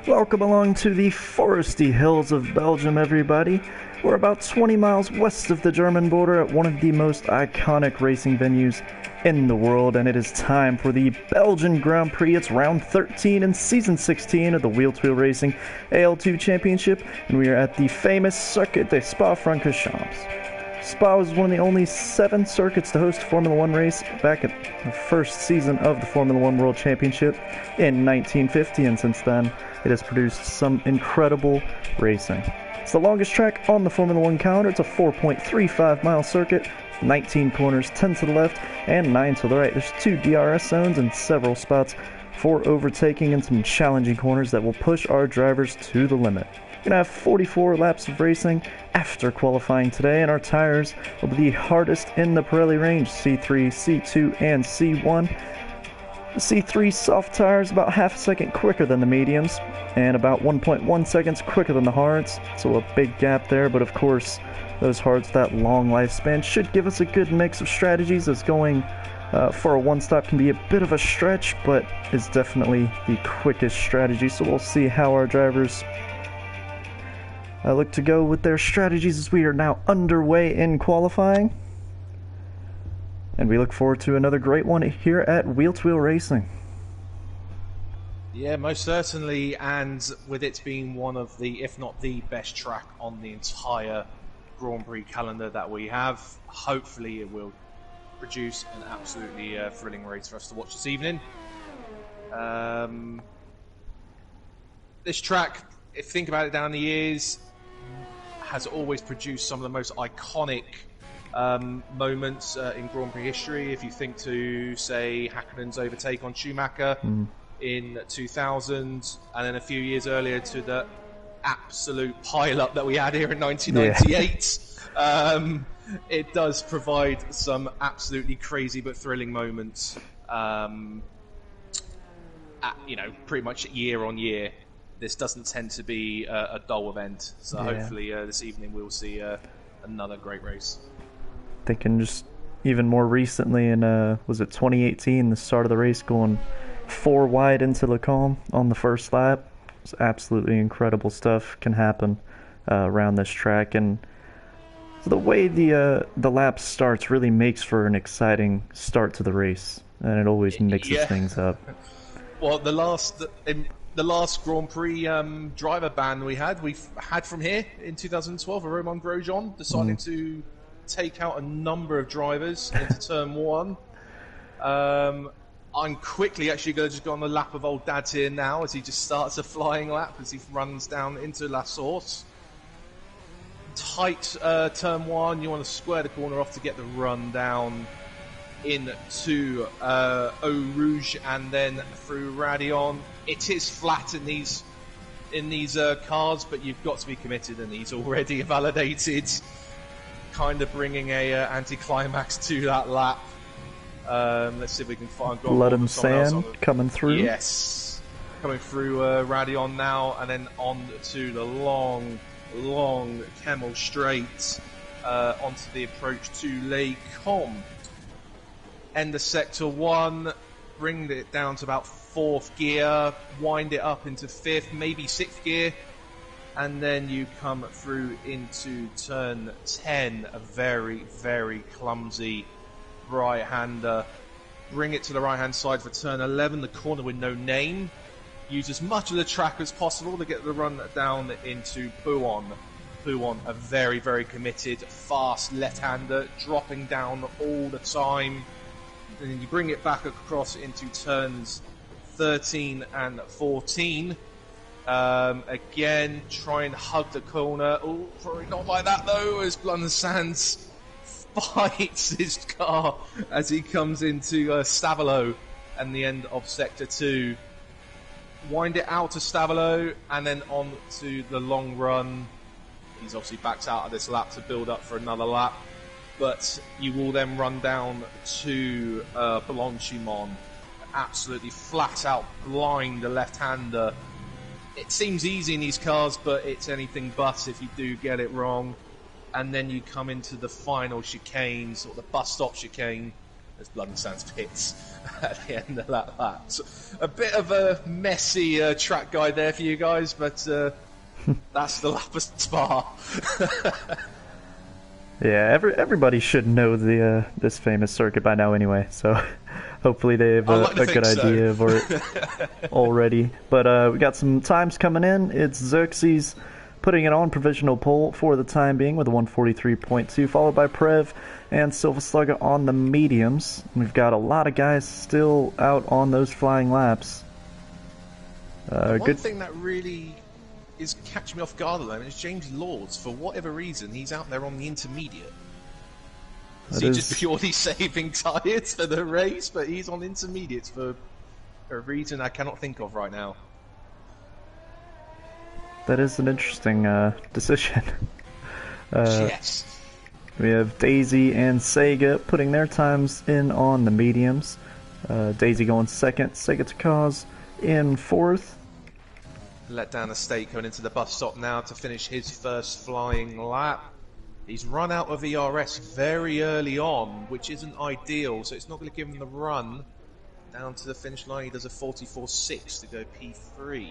Welcome along to the foresty hills of Belgium, everybody. We're about 20 miles west of the German border at one of the most iconic racing venues in the world, and it is time for the Belgian Grand Prix. It's round 13 and season 16 of the Wheel2wheel Racing AL2 Championship, and we are at the famous Circuit des Spa-Francorchamps. Spa was one of the only 7 circuits to host a Formula One race back at the first season of the Formula One World Championship in 1950, and since then it has produced some incredible racing. It's the longest track on the Formula One calendar. It's a 4.35 mile circuit, 19 corners, 10 to the left and 9 to the right. There's 2 DRS zones and several spots for overtaking and some challenging corners that will push our drivers to the limit. We're going to have 44 laps of racing after qualifying today, and our tires will be the hardest in the Pirelli range, C3, C2, and C1. The C3 soft tires about half a second quicker than the mediums, and about 1.1 seconds quicker than the hards, so a big gap there, but of course, those hards with that long lifespan should give us a good mix of strategies, as going for a one-stop can be a bit of a stretch, but is definitely the quickest strategy, so we'll see how our drivers look to go with their strategies as we are now underway in qualifying. And we look forward to another great one here at Wheel2wheel Racing. Yeah, most certainly, and with it being one of the, if not the best track on the entire Grand Prix calendar that we have, hopefully it will produce an absolutely thrilling race for us to watch this evening. This track, if you think about it down the years, has always produced some of the most iconic moments in Grand Prix history. If you think to, say, Häkkinen's overtake on Schumacher in 2000, and then a few years earlier to the absolute pile-up that we had here in 1998. Yeah. It does provide some absolutely crazy but thrilling moments, pretty much year on year. This doesn't tend to be a dull event, so hopefully this evening we'll see another great race. Thinking just even more recently in, was it 2018, the start of the race going 4 wide into Le Combe on the first lap. It's absolutely incredible stuff can happen around this track, and the way the lap starts really makes for an exciting start to the race, and it always mixes things up. Well, the last Grand Prix driver ban we've had from here in 2012, Romain Grosjean deciding to take out a number of drivers into turn 1. I'm quickly actually going to just go on the lap of old Dad's here now as he just starts a flying lap as he runs down into La Source. Tight turn 1, you want to square the corner off to get the run down into Eau Rouge and then through Radion. It is flat in these cars, but you've got to be committed, and he's already validated, kind of bringing a anticlimax to that lap. Let's see if we can find Blood and Sand coming through. Yes, coming through Radion now, and then on to the long Camel Straight onto the approach to Les Combe. End of sector 1, bring it down to about 4th gear, wind it up into 5th, maybe 6th gear, and then you come through into turn 10, a very, very clumsy right-hander. Bring it to the right-hand side for turn 11, the corner with no name. Use as much of the track as possible to get the run down into Pouon. Pouon, a very, very committed, fast left-hander, dropping down all the time. And then you bring it back across into turns 13 and 14. Again, try and hug the corner. Oh, probably not like that though, as Blood and Sands fights his car as he comes into Stavelot and the end of sector 2. Wind it out to Stavelot and then on to the long run. He's obviously backed out of this lap to build up for another lap, but you will then run down to Blanchimont. Absolutely flat out blind the left-hander. It seems easy in these cars, but it's anything but if you do get it wrong. And then you come into the final chicane, sort of the bus stop chicane, as London Sands pits at the end of that lap. So a bit of a messy track guide there for you guys, but that's the lap of Spa. Yeah, everybody should know the this famous circuit by now anyway, so hopefully they have a good idea of it already. But we got some times coming in. It's Xerxes putting it on provisional pole for the time being with a 143.2, followed by Prev and Silver Slugger on the mediums. We've got a lot of guys still out on those flying laps. One thing that really is catching me off guard at the moment is James Lords. For whatever reason, he's out there on the intermediate. Is he just purely saving tyres for the race? But he's on intermediates for a reason I cannot think of right now. That is an interesting decision. Yes. We have Daisy and Sega putting their times in on the mediums. Daisy going second, Sega to cause in fourth. Let down the state going into the bus stop now to finish his first flying lap. He's run out of ERS very early on, which isn't ideal, so it's not going to give him the run down to the finish line. He does a 44.6 to go P3.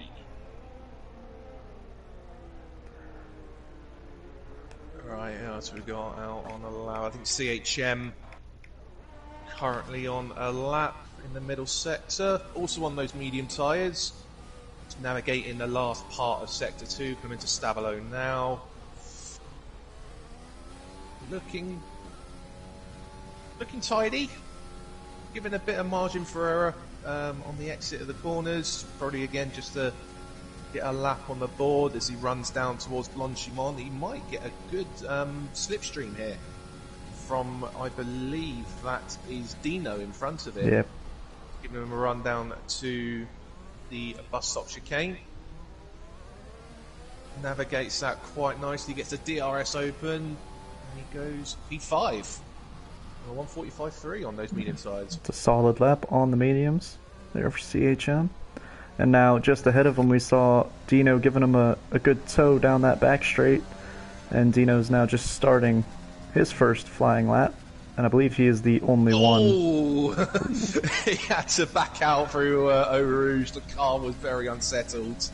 Right, who else we've got out on a lap? I think CHM currently on a lap in the middle sector, also on those medium tyres. Navigating the last part of Sector 2, coming into Stavalo now. Looking tidy. Giving a bit of margin for error on the exit of the corners. Probably again just to get a lap on the board as he runs down towards Blanchimont. He might get a good slipstream here from, I believe that is Dino in front of him. Yep. Giving him a run down to the bus stop chicane. Navigates that quite nicely, gets the DRS open, and he goes P5. 145.3 on those medium sides. It's a solid lap on the mediums there for CHM. And now just ahead of him we saw Dino giving him a good tow down that back straight. And Dino's now just starting his first flying lap. And I believe he is the only one. He had to back out through Eau Rouge. The car was very unsettled.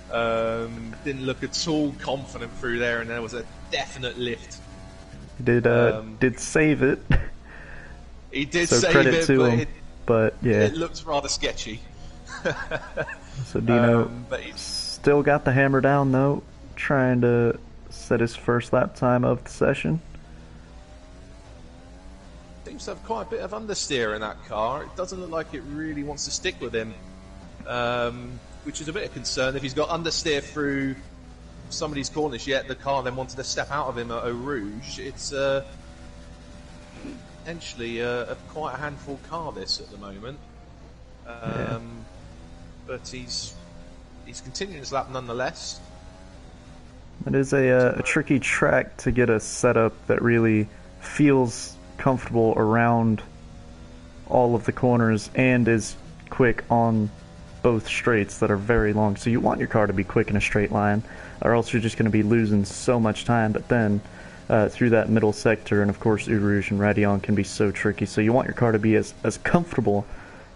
Didn't look at all confident through there, and there was a definite lift. He did save it. He did so save credit it, to him, but yeah. It looked rather sketchy. So Dino still got the hammer down though, trying to set his first lap time of the session. Seems to have quite a bit of understeer in that car. It doesn't look like it really wants to stick with him, which is a bit of concern. If he's got understeer through some of these corners yet the car then wanted to step out of him at Eau Rouge, it's potentially quite a handful car this at the moment. But he's continuing his lap nonetheless. It is a tricky track to get a setup that really feels comfortable around all of the corners and is quick on both straights that are very long. So you want your car to be quick in a straight line, or else you're just going to be losing so much time. But then through that middle sector, and of course Eau Rouge and Raidillon can be so tricky. So you want your car to be as comfortable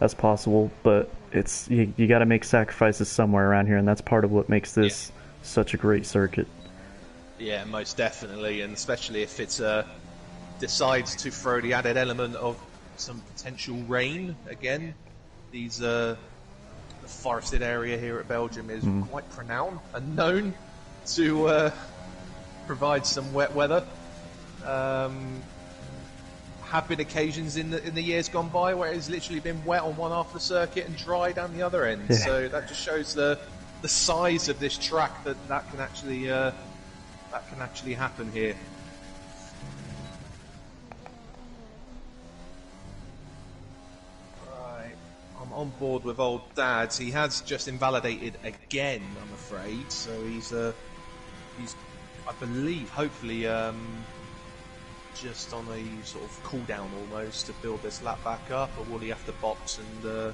as possible, but it's you got to make sacrifices somewhere around here, and that's part of what makes this such a great circuit. Yeah, most definitely, and especially if it's decides to throw the added element of some potential rain again. These the forested area here at Belgium is quite pronounced and known to provide some wet weather. Have been occasions in the years gone by where it's literally been wet on one half of the circuit and dry down the other end. Yeah. So that just shows the size of this track that can actually happen here. Right, I'm on board with old Dads. He has just invalidated again, I'm afraid. So he's I believe, hopefully, just on a sort of cooldown almost to build this lap back up, or will he have to box and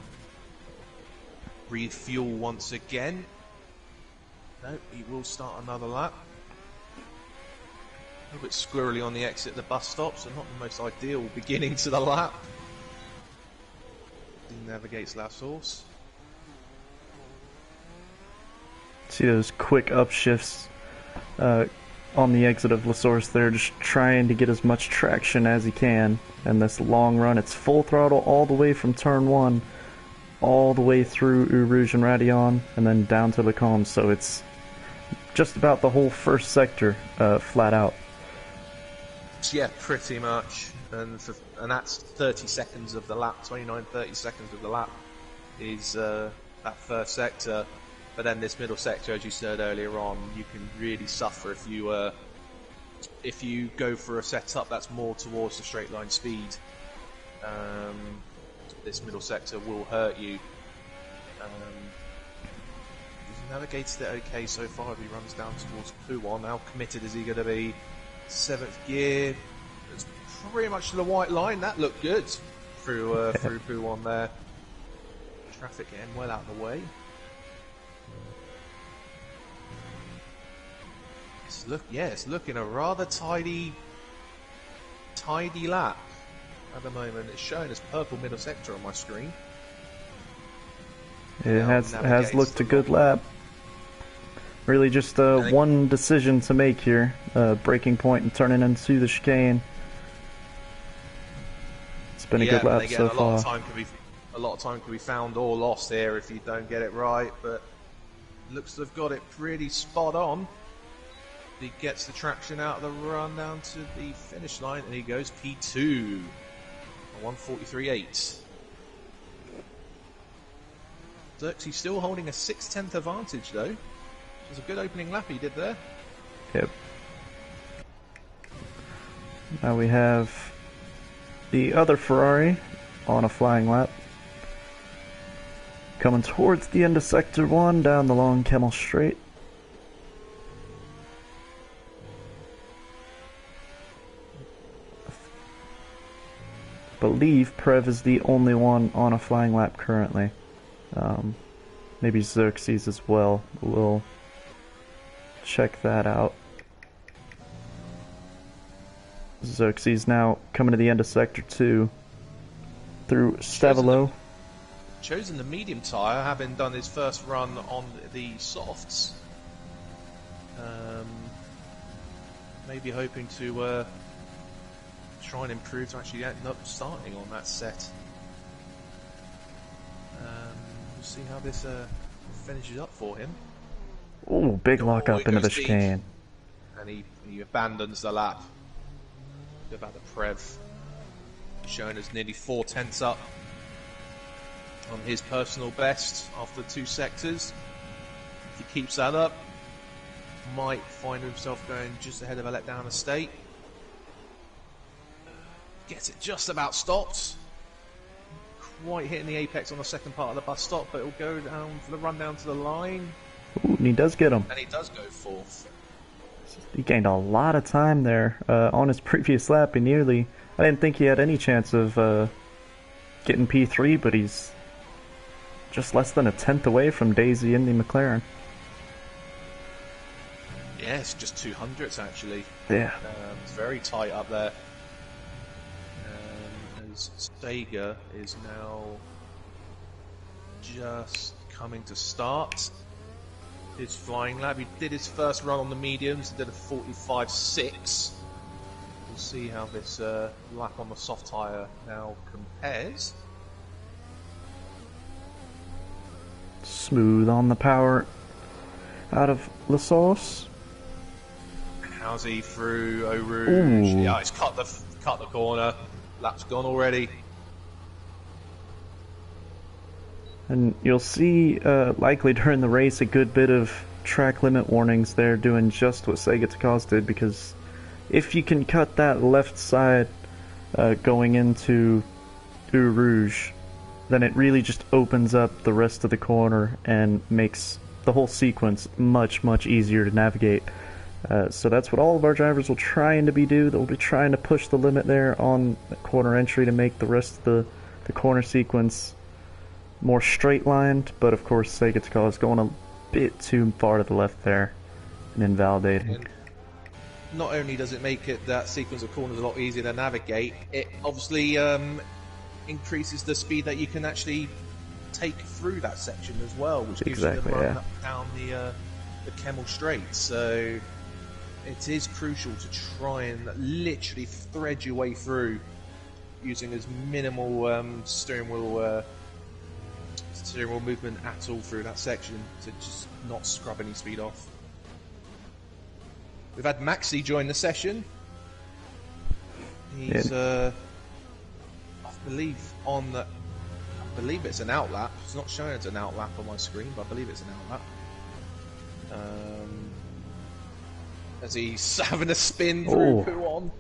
refuel once again? No, he will start another lap. A little bit squirrely on the exit of the bus stop, so not the most ideal beginning to the lap. He navigates La Source. See those quick upshifts on the exit of La Source there, just trying to get as much traction as he can. And this long run, it's full throttle all the way from turn 1, all the way through Eau Rouge and Radion, and then down to Le Combe. So it's just about the whole first sector flat out. Yeah, pretty much. And that's 30 seconds of the lap, 30 seconds of the lap is that first sector. But then this middle sector, as you said earlier on, you can really suffer if you go for a setup that's more towards the straight line speed. This middle sector will hurt you. He's navigated it okay so far. He runs down towards Pouon. How committed is he going to be? 7th gear. It's pretty much to the white line. That looked good through Pouon there. Traffic getting well out of the way. It's looking a rather tidy lap at the moment. It's showing as purple middle sector on my screen. It has looked a good lap. Really just one decision to make here. Braking point and turning into the chicane. It's been a good lap so far. A lot of time can be found or lost here if you don't get it right, but looks to have got it pretty spot on. He gets the traction out of the run down to the finish line, and he goes P2, 1:43.8. Xerxes still holding a 6/10 advantage though. It was a good opening lap he did there. Yep. Now we have the other Ferrari on a flying lap. Coming towards the end of Sector 1 down the long Camel Straight. I believe Prev is the only one on a flying lap currently. Maybe Xerxes as well. We'll check that out. Xerxes now coming to the end of Sector 2 through Stavelo. Chosen the medium tyre, having done his first run on the softs. Maybe hoping to try and improve to actually end up starting on that set. We'll see how this finishes up for him. Ooh, big lock up into the chicane. And he abandons the lap. About the Prev. Showing us nearly 4/10 up on his personal best after 2 sectors. If he keeps that up, might find himself going just ahead of a letdown estate. Gets it just about stopped. Quite hitting the apex on the second part of the bus stop, but it'll go down for the run down to the line. Ooh, and he does get him. And he does go 4th. He gained a lot of time there on his previous lap. I didn't think he had any chance of getting P3, but he's just less than a 10th away from Daisy in the McLaren. Yeah, it's just 200s actually. Yeah. It's very tight up there. As Steiger is now just coming to start his flying lap. He did his first run on the mediums, he did a 45.6. We'll see how this lap on the soft tyre now compares. Smooth on the power out of La Source. How's he through Eau Rouge? Yeah, he's cut the corner. Lap's gone already. And you'll see likely during the race a good bit of track limit warnings there, doing just what Sega Takaz did, because if you can cut that left side going into Eau Rouge, then it really just opens up the rest of the corner and makes the whole sequence much easier to navigate. So that's what all of our drivers will trying to do. They'll be trying to push the limit there on the corner entry to make the rest of the corner sequence more straight-lined, but of course Sega Takaz is going a bit too far to the left there and invalidating. And not only does it make that sequence of corners a lot easier to navigate, it obviously increases the speed that you can actually take through that section as well, which gives you the run up down the Kemmel Straight. So it is crucial to try and literally thread your way through using as minimal steering wheel movement at all through that section to just not scrub any speed off. We've had Maxi join the session. He's, I believe it's an outlap. It's not showing it's an outlap on my screen, but I believe it's an outlap. As he's having a spin through Puon.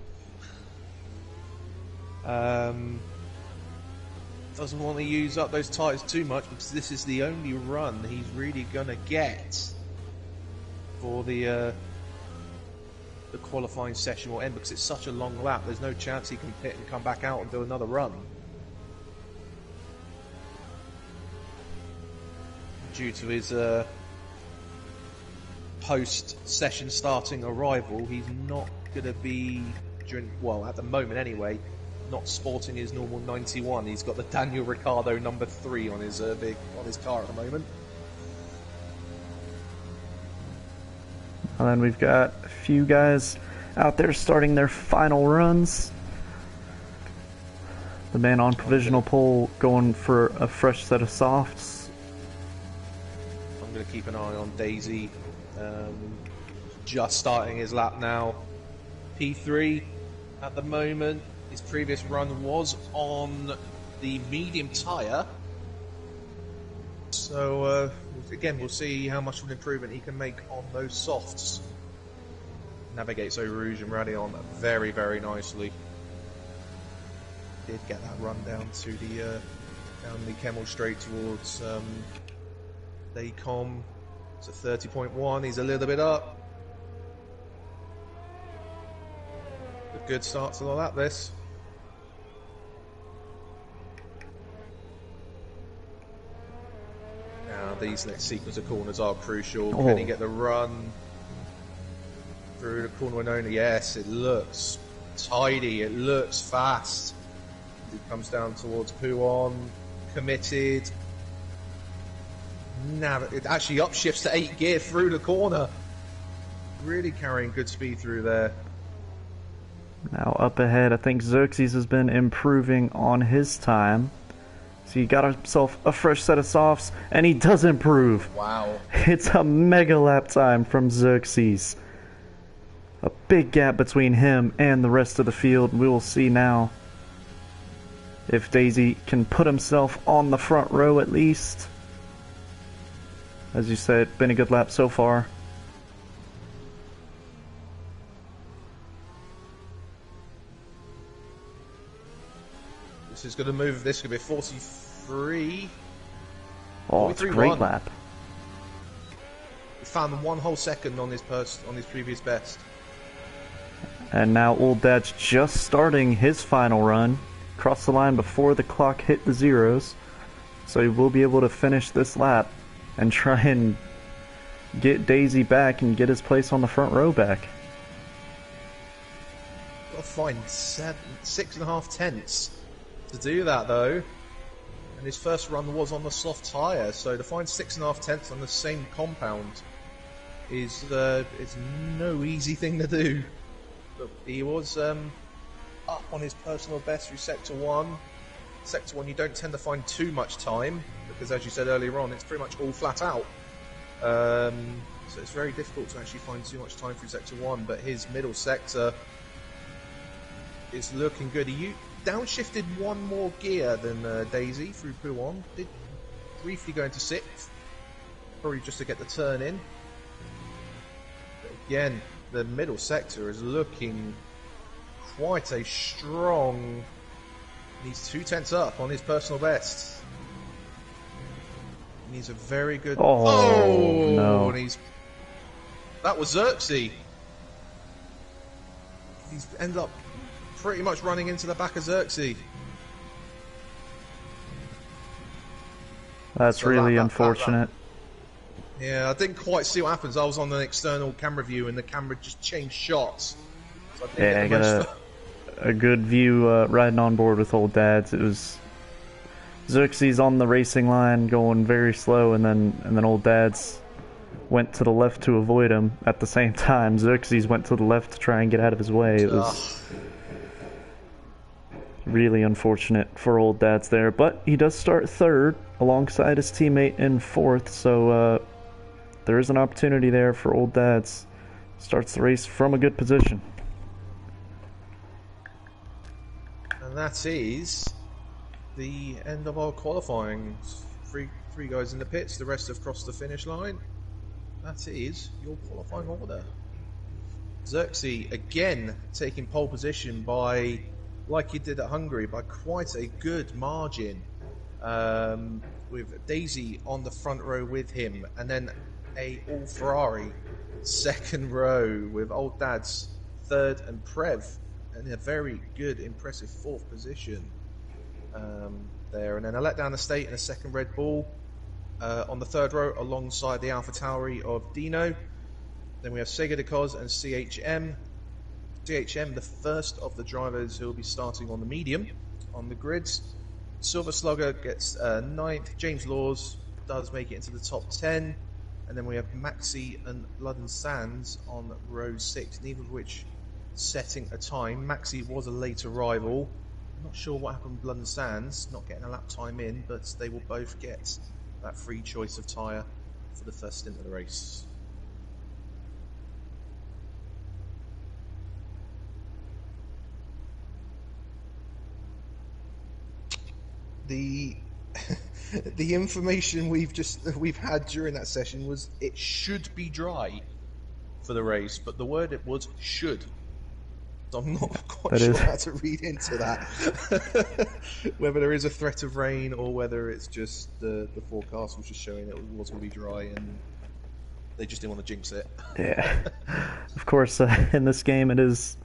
Doesn't want to use up those tyres too much because this is the only run he's really gonna get for the qualifying session will end, because it's such a long lap. There's no chance he can pit and come back out and do another run. Due to his post-session starting arrival, he's not going to be, well, at the moment anyway, not sporting his normal 91. He's got the Daniel Ricciardo number 3 on his car at the moment. And then we've got a few guys out there starting their final runs. The man on provisional pole going for a fresh set of softs. I'm going to keep an eye on Daisy. Just starting his lap now. P3 at the moment. His previous run was on the medium tyre. So, again, we'll see how much of an improvement he can make on those softs. Navigates Eau Rouge and Radion very, very nicely. Did get that run down to the Kemmel Straight towards Daycom. It's a 30.1. He's a little bit up. A good start to the lap, this. Now, these next sequence of corners are crucial. Can he get the run through the corner Winona? Yes, it looks tidy. It looks fast. He comes down towards Puon. Committed. Now, it actually upshifts to 8 gear through the corner. Really carrying good speed through there. Now up ahead, I think Xerxes has been improving on his time. So he got himself a fresh set of softs, and he does improve. Wow. It's a mega lap time from Xerxes. A big gap between him and the rest of the field. We will see now if Daisy can put himself on the front row at least. As you said, been a good lap so far. This is going to move. This is going to be 43. Oh, it's a great lap. He found 1 whole second on his previous best. And now Old Dad's just starting his final run. Crossed the line before the clock hit the zeros. So he will be able to finish this lap and try and get Daisy back and get his place on the front row back. Got to find 6.5 tenths to do that though. And his first run was on the soft tyre, so to find 6.5 tenths on the same compound is no easy thing to do. But he was up on his personal best through Sector 1. Sector 1 you don't tend to find too much time, because as you said earlier on, it's pretty much all flat out. So it's very difficult to actually find too much time through Sector 1, but his middle sector is looking good. He downshifted 1 more gear than Daisy through Puon. Did briefly go into 6th, probably just to get the turn in. But again, the middle sector is looking quite a strong. He's 2 tenths up on his personal best. And he's a very good. Oh no! And that was Xerxes. He's ended up pretty much running into the back of Xerxes. That's really unfortunate. Yeah, I didn't quite see what happens. I was on an external camera view and the camera just changed shots. So I got a good view riding on board with Old Dads. It was Xerxes on the racing line going very slow, and then old Dad's went to the left to avoid him. At the same time, Xerxes went to the left to try and get out of his way. It was really unfortunate for old Dad's there, but he does start third alongside his teammate in fourth, so there is an opportunity there for old Dad's. Starts the race from a good position. And that is the end of our qualifying. Three guys in the pits, the rest have crossed the finish line. That is your qualifying order. Xerxes again taking pole position by, like he did at Hungary, by quite a good margin, with Daisy on the front row with him, and then a all Ferrari second row with old Dad's third and Prev in a very good, impressive fourth position there, and then a letdown estate and a second Red Bull on the third row alongside the Alpha Tauri of Dino. Then we have Sega de Cos and CHM. CHM, the first of the drivers who will be starting on the medium on the grids. Silver Slugger gets 9th. James Laws does make it into the top 10. And then we have Maxi and Blood and Sands on row 6, neither of which setting a time. Maxi was a late arrival. I'm not sure what happened with Blood and Sands, not getting a lap time in, but they will both get that free choice of tyre for the first stint of the race. The the information we've had during that session was it should be dry for the race, but the word it was should. So I'm not quite sure how to read into that. Whether there is a threat of rain or whether it's just the forecast was just showing it was going to be dry and they just didn't want to jinx it. Yeah. Of course, in this game it is,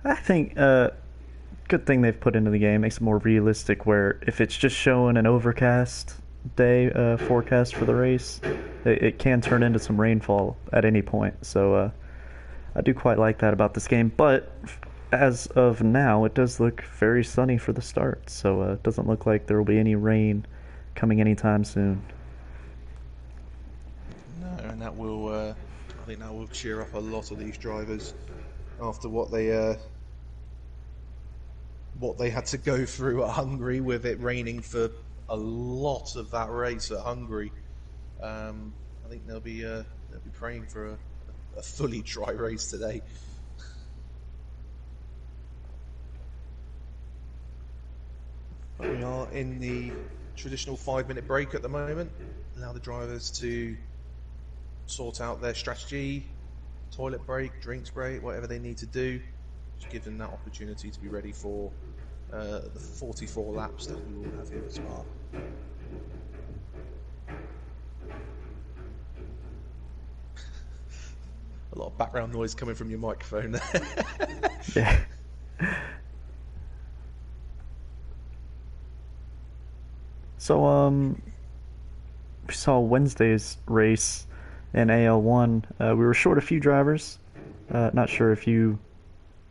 I think, good thing they've put into the game. Makes it more realistic, where if it's just showing an overcast day forecast for the race, it can turn into some rainfall at any point. So I do quite like that about this game, but as of now it does look very sunny for the start, so it doesn't look like there will be any rain coming anytime soon. No, and that will I think that will cheer up a lot of these drivers after what they had to go through at Hungary, with it raining for a lot of that race at Hungary. I think they'll be praying for a fully dry race today. But we are in the traditional 5-minute break at the moment. Allow the drivers to sort out their strategy, toilet break, drinks break, whatever they need to do. Just give them that opportunity to be ready for the 44 laps that we will have here at Spa. A lot of background noise coming from your microphone there. Yeah. So, we saw Wednesday's race in AL1. We were short a few drivers. Not sure if you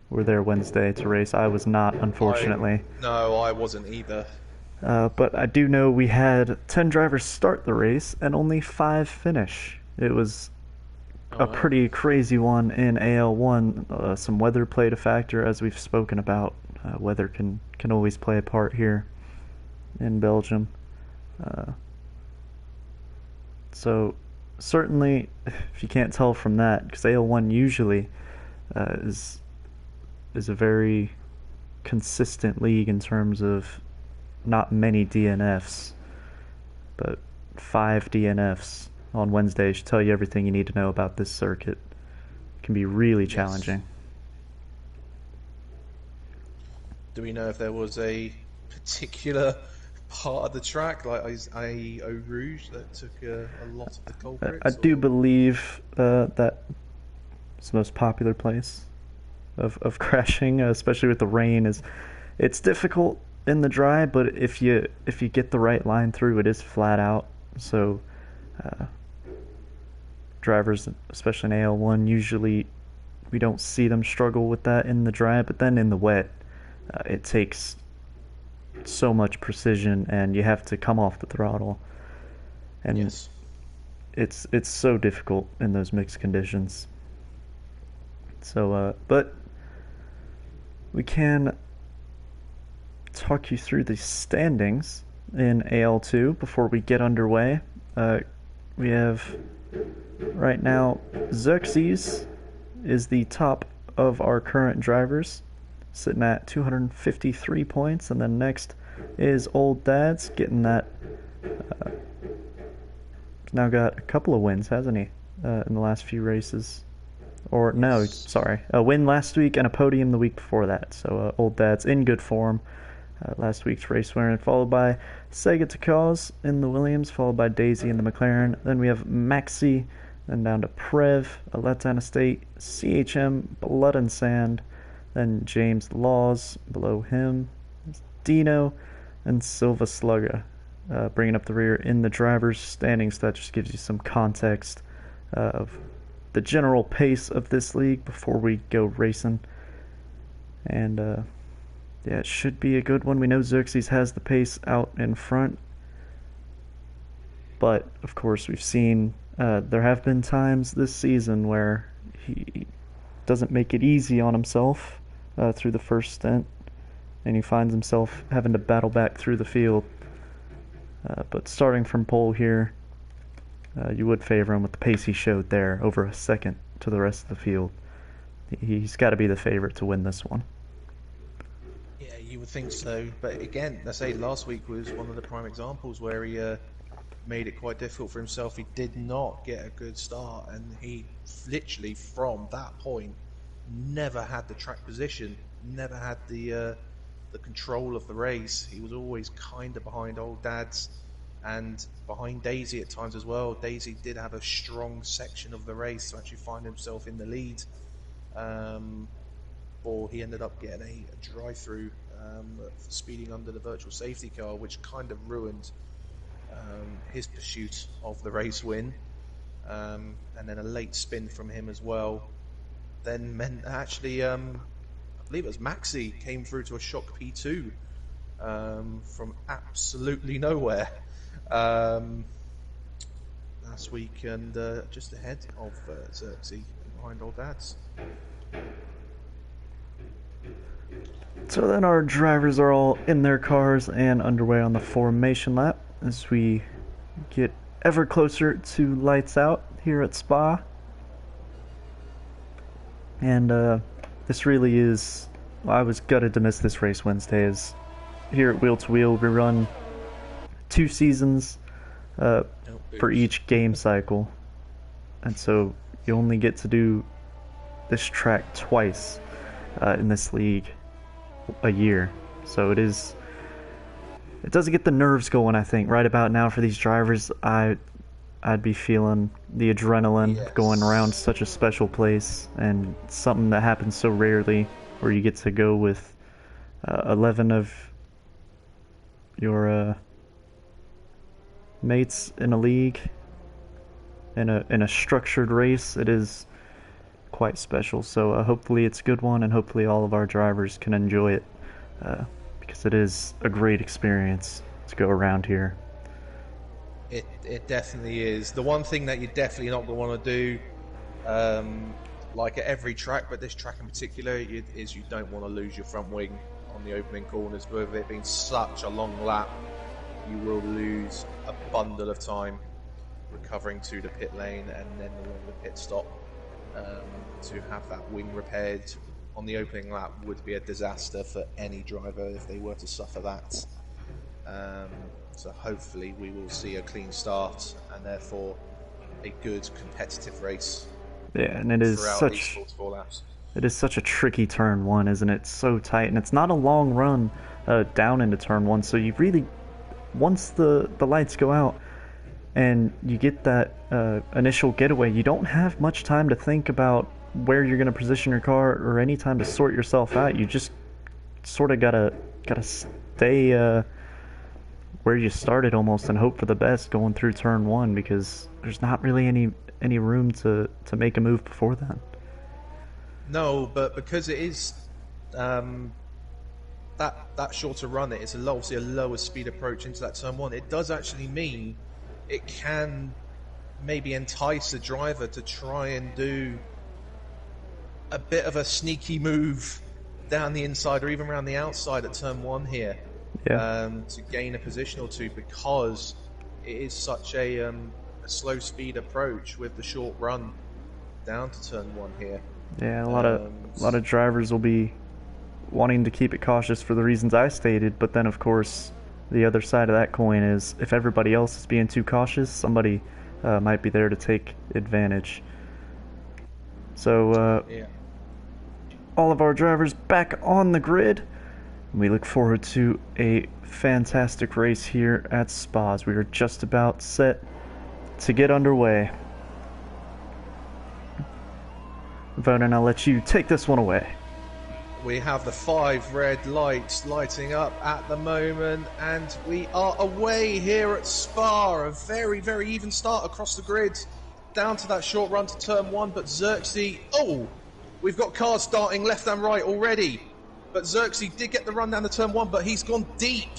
were there Wednesday to race. I was not, unfortunately. No, I wasn't either. But I do know we had 10 drivers start the race and only 5 finish. It was a pretty crazy one in AL1. Some weather played a factor, as we've spoken about. Weather can always play a part here in Belgium. So certainly, if you can't tell from that, because AL1 usually is a very consistent league in terms of not many DNFs, but 5 DNFs on Wednesday should tell you everything you need to know about this circuit. It can be really challenging. Do we know if there was a particular part of the track, like Eau Rouge, that took a lot of the culprits? I do believe that it's the most popular place of crashing, especially with the rain. It's difficult in the dry, but if you get the right line through, it is flat out. So drivers, especially in AL1, usually we don't see them struggle with that in the dry, but then in the wet, it takes so much precision, and you have to come off the throttle. And Yes. it's so difficult in those mixed conditions. So, but we can talk you through the standings in AL2 before we get underway. We have right now Xerxes is the top of our current drivers, sitting at 253 points, and then next is Old Dad's getting that. He's now got a couple of wins, hasn't he, in the last few races? Or no, sorry, a win last week and a podium the week before that. So Old Dad's in good form. Last week's race winner, followed by Sega Takaz in the Williams, followed by Daisy in the McLaren. Then we have Maxi, then down to Prev, Letdown Estate, CHM, Blood and Sand, then James Laws below him, Dino, and Silva Slugger, bringing up the rear in the driver's standings. That just gives you some context of the general pace of this league before we go racing. And yeah, it should be a good one. We know Xerxes has the pace out in front, but of course we've seen there have been times this season where he doesn't make it easy on himself through the first stint, and he finds himself having to battle back through the field. But starting from pole here, you would favor him with the pace he showed there, over a second to the rest of the field. He's got to be the favorite to win this one. Yeah, you would think so. But again, I say last week was one of the prime examples where he made it quite difficult for himself. He did not get a good start, and he literally from that point never had the track position, never had the control of the race. He was always kind of behind Old Dad's and behind Daisy at times as well. Daisy did have a strong section of the race to actually find himself in the lead. Or he ended up getting a drive-through speeding under the virtual safety car, which kind of ruined his pursuit of the race win. And then a late spin from him as well then meant actually I believe it was Maxi came through to a shock P2 from absolutely nowhere last week, and just ahead of Xerxes behind Old Dad's. So then our drivers are all in their cars and underway on the formation lap as we get ever closer to lights out here at Spa. And this really is, well, I was gutted to miss this race Wednesday, as here at Wheel2wheel we run 2 seasons for each game cycle, and so you only get to do this track twice in this league a year. So it doesn't get the nerves going, I think, right about now for these drivers. I'd be feeling the adrenaline going around such a special place, and something that happens so rarely, where you get to go with 11 of your mates in a league in a structured race. It is quite special. So hopefully it's a good one, and hopefully all of our drivers can enjoy it, because it is a great experience to go around here. It definitely is. The one thing that you're definitely not going to want to do, like at every track, but this track in particular, is you don't want to lose your front wing on the opening corners. With it being such a long lap, you will lose a bundle of time recovering to the pit lane and then along the pit stop. To have that wing repaired on the opening lap would be a disaster for any driver if they were to suffer that. So hopefully we will see a clean start and therefore a good competitive race. Yeah, and it is such a tricky turn 1, isn't it? It's so tight, and it's not a long run down into turn 1. So you really, once the lights go out and you get that initial getaway, you don't have much time to think about where you're going to position your car or any time to sort yourself out. You just sort of gotta stay where you started almost, and hope for the best going through turn 1, because there's not really any room to make a move before that. No, but because it is that shorter run, it's obviously a lower speed approach into that turn one. It does actually mean it can maybe entice a driver to try and do a bit of a sneaky move down the inside or even around the outside at turn one here, to gain a position or two, because it is such a slow speed approach with the short run down to turn one here. Yeah, a lot of drivers will be wanting to keep it cautious for the reasons I stated, but then of course the other side of that coin is if everybody else is being too cautious, somebody might be there to take advantage. So all of our drivers back on the grid. We look forward to a fantastic race here at Spas. We are just about set to get underway. Vernon, I'll let you take this one away. We have the 5 red lights lighting up at the moment, and we are away here at Spa. A very, very even start across the grid, down to that short run to turn one, but Xerxes... Oh! We've got cars starting left and right already, but Xerxes did get the run down to turn one, but he's gone deep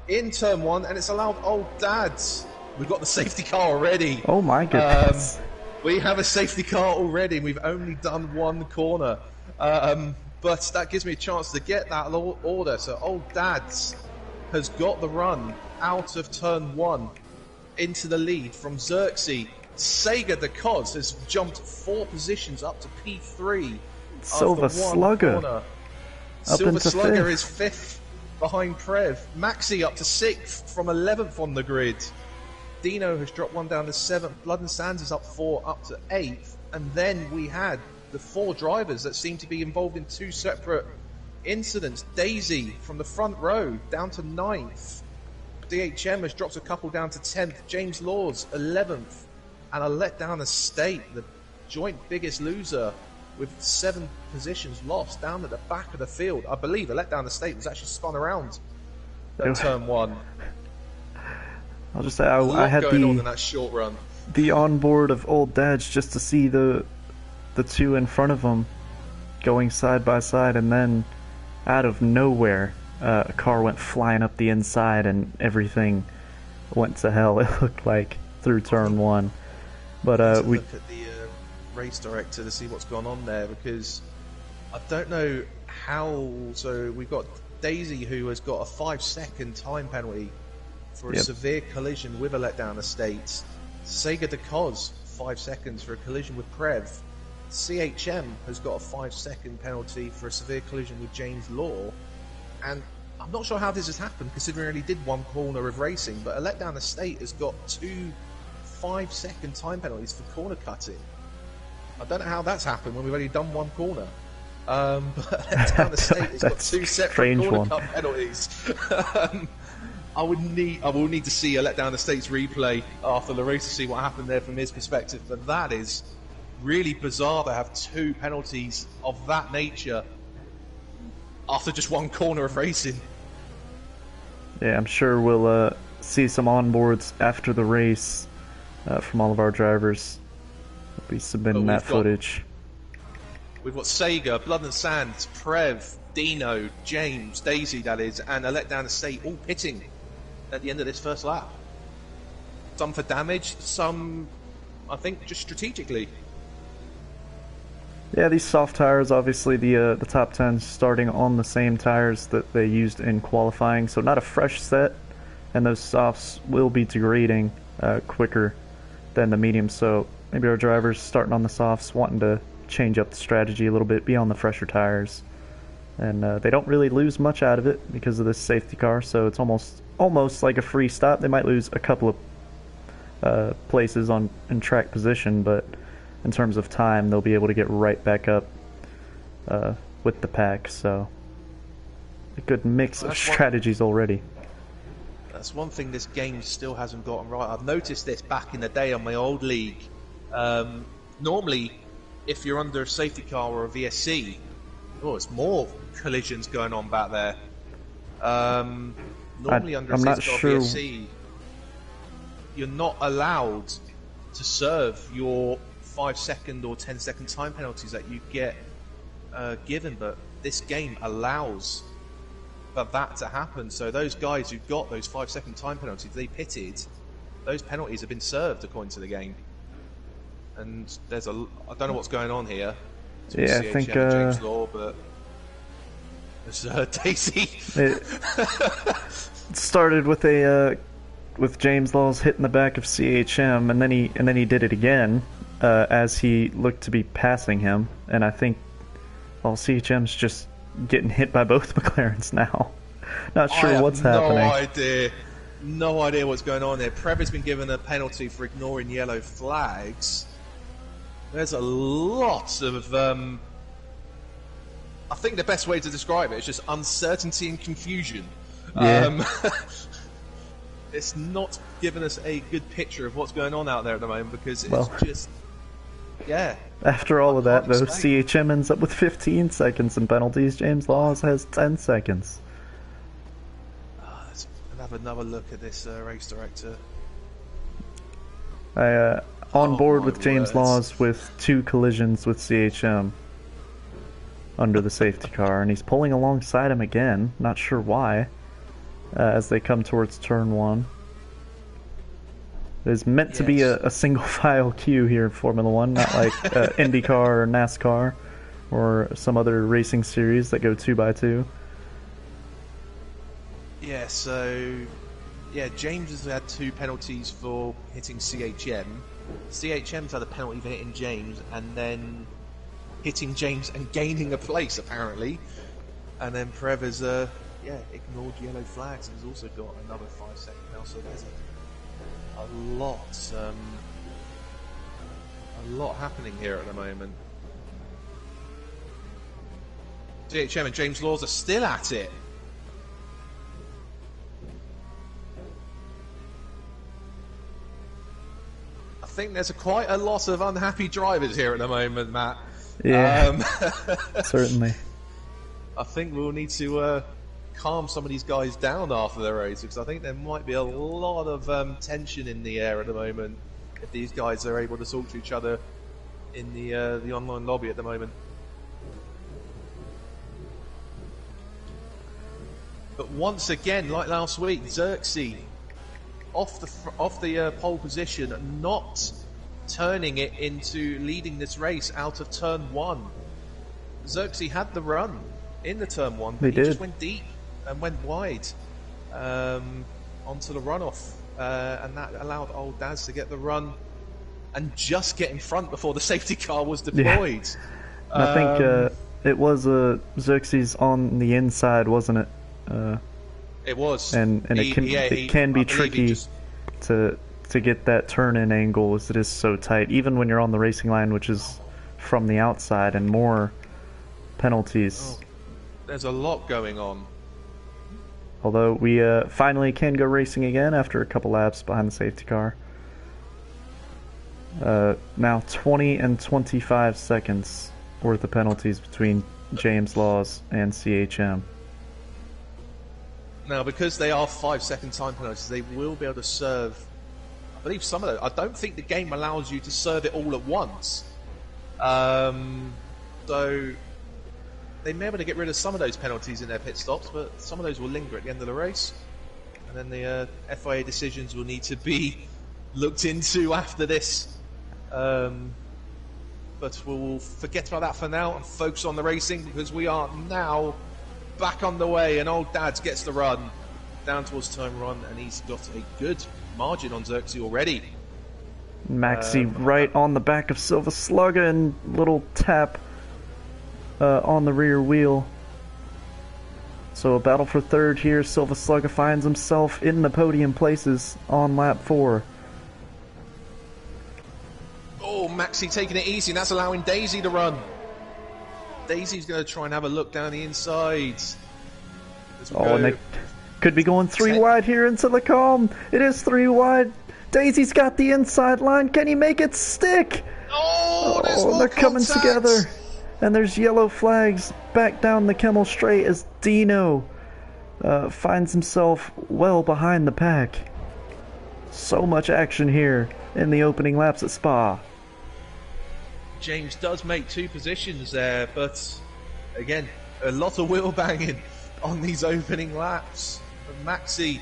in turn one, and it's allowed Old Dads. We've got the safety car already. Oh my goodness. We have a safety car already, and we've only done one corner. But that gives me a chance to get that order. So Old Dads has got the run out of turn one into the lead from Xerxes. Sega the Cos has jumped 4 positions up to P3. Silver Slugger. Silver Slugger is 5th behind Prev. Maxi up to 6th from 11th on the grid. Dino has dropped 1 down to 7th. Blood and Sands is up 4 up to 8th. And then we had the 4 drivers that seem to be involved in 2 separate incidents. Daisy from the front row down to 9th. DHM has dropped a couple down to 10th. James Laws 11th. And a letdown estate, the joint biggest loser, with 7 positions lost down at the back of the field. I believe a letdown estate was actually spun around at turn one. I'll just say I had going on in that short run. The onboard of Old Dads just to see the 2 in front of them going side by side, and then out of nowhere a car went flying up the inside and everything went to hell, it looked like, through turn one. But we look at the race director to see what's gone on there, because I don't know how. So we've got Daisy, who has got a 5-second time penalty for a severe collision with a letdown estate. Sega de Cos 5 seconds for a collision with Prev. CHM has got a 5-second penalty for a severe collision with James Law, and I'm not sure how this has happened considering he only did 1 corner of racing, but a letdown estate has got 2 5-second time penalties for corner cutting. I don't know how that's happened when we've only done 1 corner. But letdown estate has got 2 separate corner cut penalties. I will need to see a letdown estate's replay after the race to see what happened there from his perspective, but that is really bizarre to have 2 penalties of that nature after just 1 corner of racing. Yeah, I'm sure we'll see some onboards after the race from all of our drivers. We'll be submitting that footage. We've got Sega, Blood and Sands, Prev, Dino, James, Daisy, that is, and a letdown estate all pitting at the end of this first lap. Some for damage, some, I think, just strategically. Yeah, these soft tires, obviously the top 10 starting on the same tires that they used in qualifying, so not a fresh set, and those softs will be degrading quicker than the mediums, so maybe our drivers starting on the softs wanting to change up the strategy a little bit, be on the fresher tires, and they don't really lose much out of it because of this safety car, so it's almost like a free stop. They might lose a couple of places in track position, but in terms of time they'll be able to get right back up with the pack, so a good mix of strategies already. That's one thing this game still hasn't gotten right. I've noticed this back in the day on my old league. Normally, if you're under a safety car or a VSC, it's more collisions going on back there. Normally under a safety car or VSC, you're not allowed to serve your 5-second or 10-second time penalties that you get given, but this game allows for that to happen. So those guys who got those 5-second time penalties, they pitted. Those penalties have been served according to the game. And there's I don't know what's going on here. Yeah, I think James Law, but there's Daisy. It started with with James Laws hitting the back of CHM, and then he did it again as he looked to be passing him, and I think CHM's just getting hit by both McLarens now. Not sure what's happening. No idea what's going on there. Preve has been given a penalty for ignoring yellow flags. There's a lot of I think the best way to describe it is just uncertainty and confusion. Yeah. It's not giving us a good picture of what's going on out there at the moment, because it's just, yeah. After all of that, though, CHM ends up with 15 seconds in penalties. James Laws has 10 seconds. Let's have another look at this race director. On board with James Laws with 2 collisions with CHM under the safety car, and he's pulling alongside him again. Not sure why. As they come towards turn 1. It is meant to be a single file queue here in Formula 1, not like IndyCar or NASCAR or some other racing series that go 2x2. Yeah, so James has had 2 penalties for hitting CHM. CHM's had a penalty for hitting James and then hitting James and gaining a place, apparently. And then Preve has ignored yellow flags and has also got another 5 second now, so there's a lot happening here at the moment. CHM and James Laws are still at it. I think there's quite a lot of unhappy drivers here at the moment, Matt. Yeah, certainly. I think we'll need to calm some of these guys down after the race, because I think there might be a lot of tension in the air at the moment if these guys are able to talk to each other in the online lobby at the moment. But once again, like last week, Xerxes off the pole position, not turning it into leading this race out of turn 1. Xerxes had the run in the turn 1, but he just went deep and went wide onto the runoff, and that allowed old Daz to get the run and just get in front before the safety car was deployed. Yeah. I think it was Xerxes on the inside, wasn't it? It was, and it can be tricky to get that turn-in angle, as it is so tight, even when you're on the racing line, which is from the outside, and more penalties. There's a lot going on. Although we finally can go racing again after a couple laps behind the safety car. Now 20 and 25 seconds worth of penalties between James Laws and CHM. Now, because they are 5 second time penalties, they will be able to serve, I believe, some of those. I don't think the game allows you to serve it all at once. So they may be able to get rid of some of those penalties in their pit stops, but some of those will linger at the end of the race. And then the FIA decisions will need to be looked into after this. But we'll forget about that for now and focus on the racing, because we are now back on the way, and old Dads gets the run down towards turn 1, and he's got a good margin on Xerxes already. Maxi right on the back of Silva Slugger, and little tap on the rear wheel. So a battle for third here. Silva Slugger finds himself in the podium places on lap 4. Oh, Maxi taking it easy, and that's allowing Daisy to run. Daisy's going to try and have a look down the inside. And they could be going 3 wide here into the calm. It is 3 wide. Daisy's got the inside line. Can he make it stick? Oh, they're coming together. And there's yellow flags back down the Kemmel Straight as Dino finds himself well behind the pack. So much action here in the opening laps at Spa. James does make 2 positions there, but again, a lot of wheel banging on these opening laps. And Maxi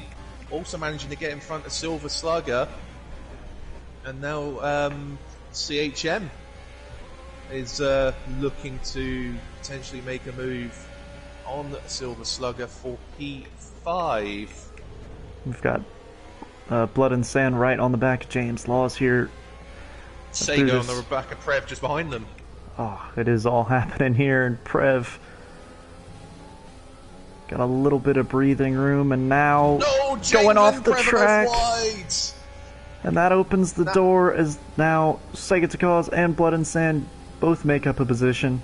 also managing to get in front of Silver Slugger. And now CHM is looking to potentially make a move on Silver Slugger for P5. We've got Blood and Sand right on the back of James Laws here. Sega on the back of Prev just behind them. Oh, it is all happening here, and Prev got a little bit of breathing room, and now going off the track. And that opens the door as now Sega Takaz and Blood and Sand both make up a position.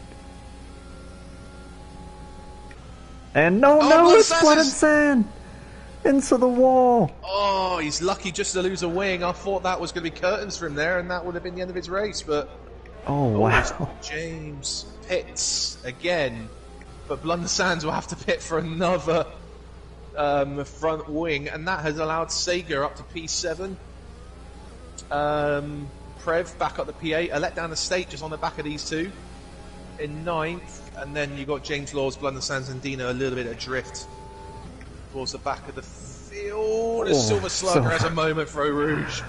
And no, it's Blood and Sand! Into the wall! Oh, he's lucky just to lose a wing. I thought that was going to be curtains for him there, and that would have been the end of his race, but... Oh, wow. James pits again, but Blood and Sands will have to pit for another front wing, and that has allowed Sega up to P7. Prev back up to P8. A let down the state just on the back of these two in 9th, and then you got James Laws, Blood and Sands, and Dino a little bit adrift towards the back of the field. Silver Slugger has a moment for Eau Rouge.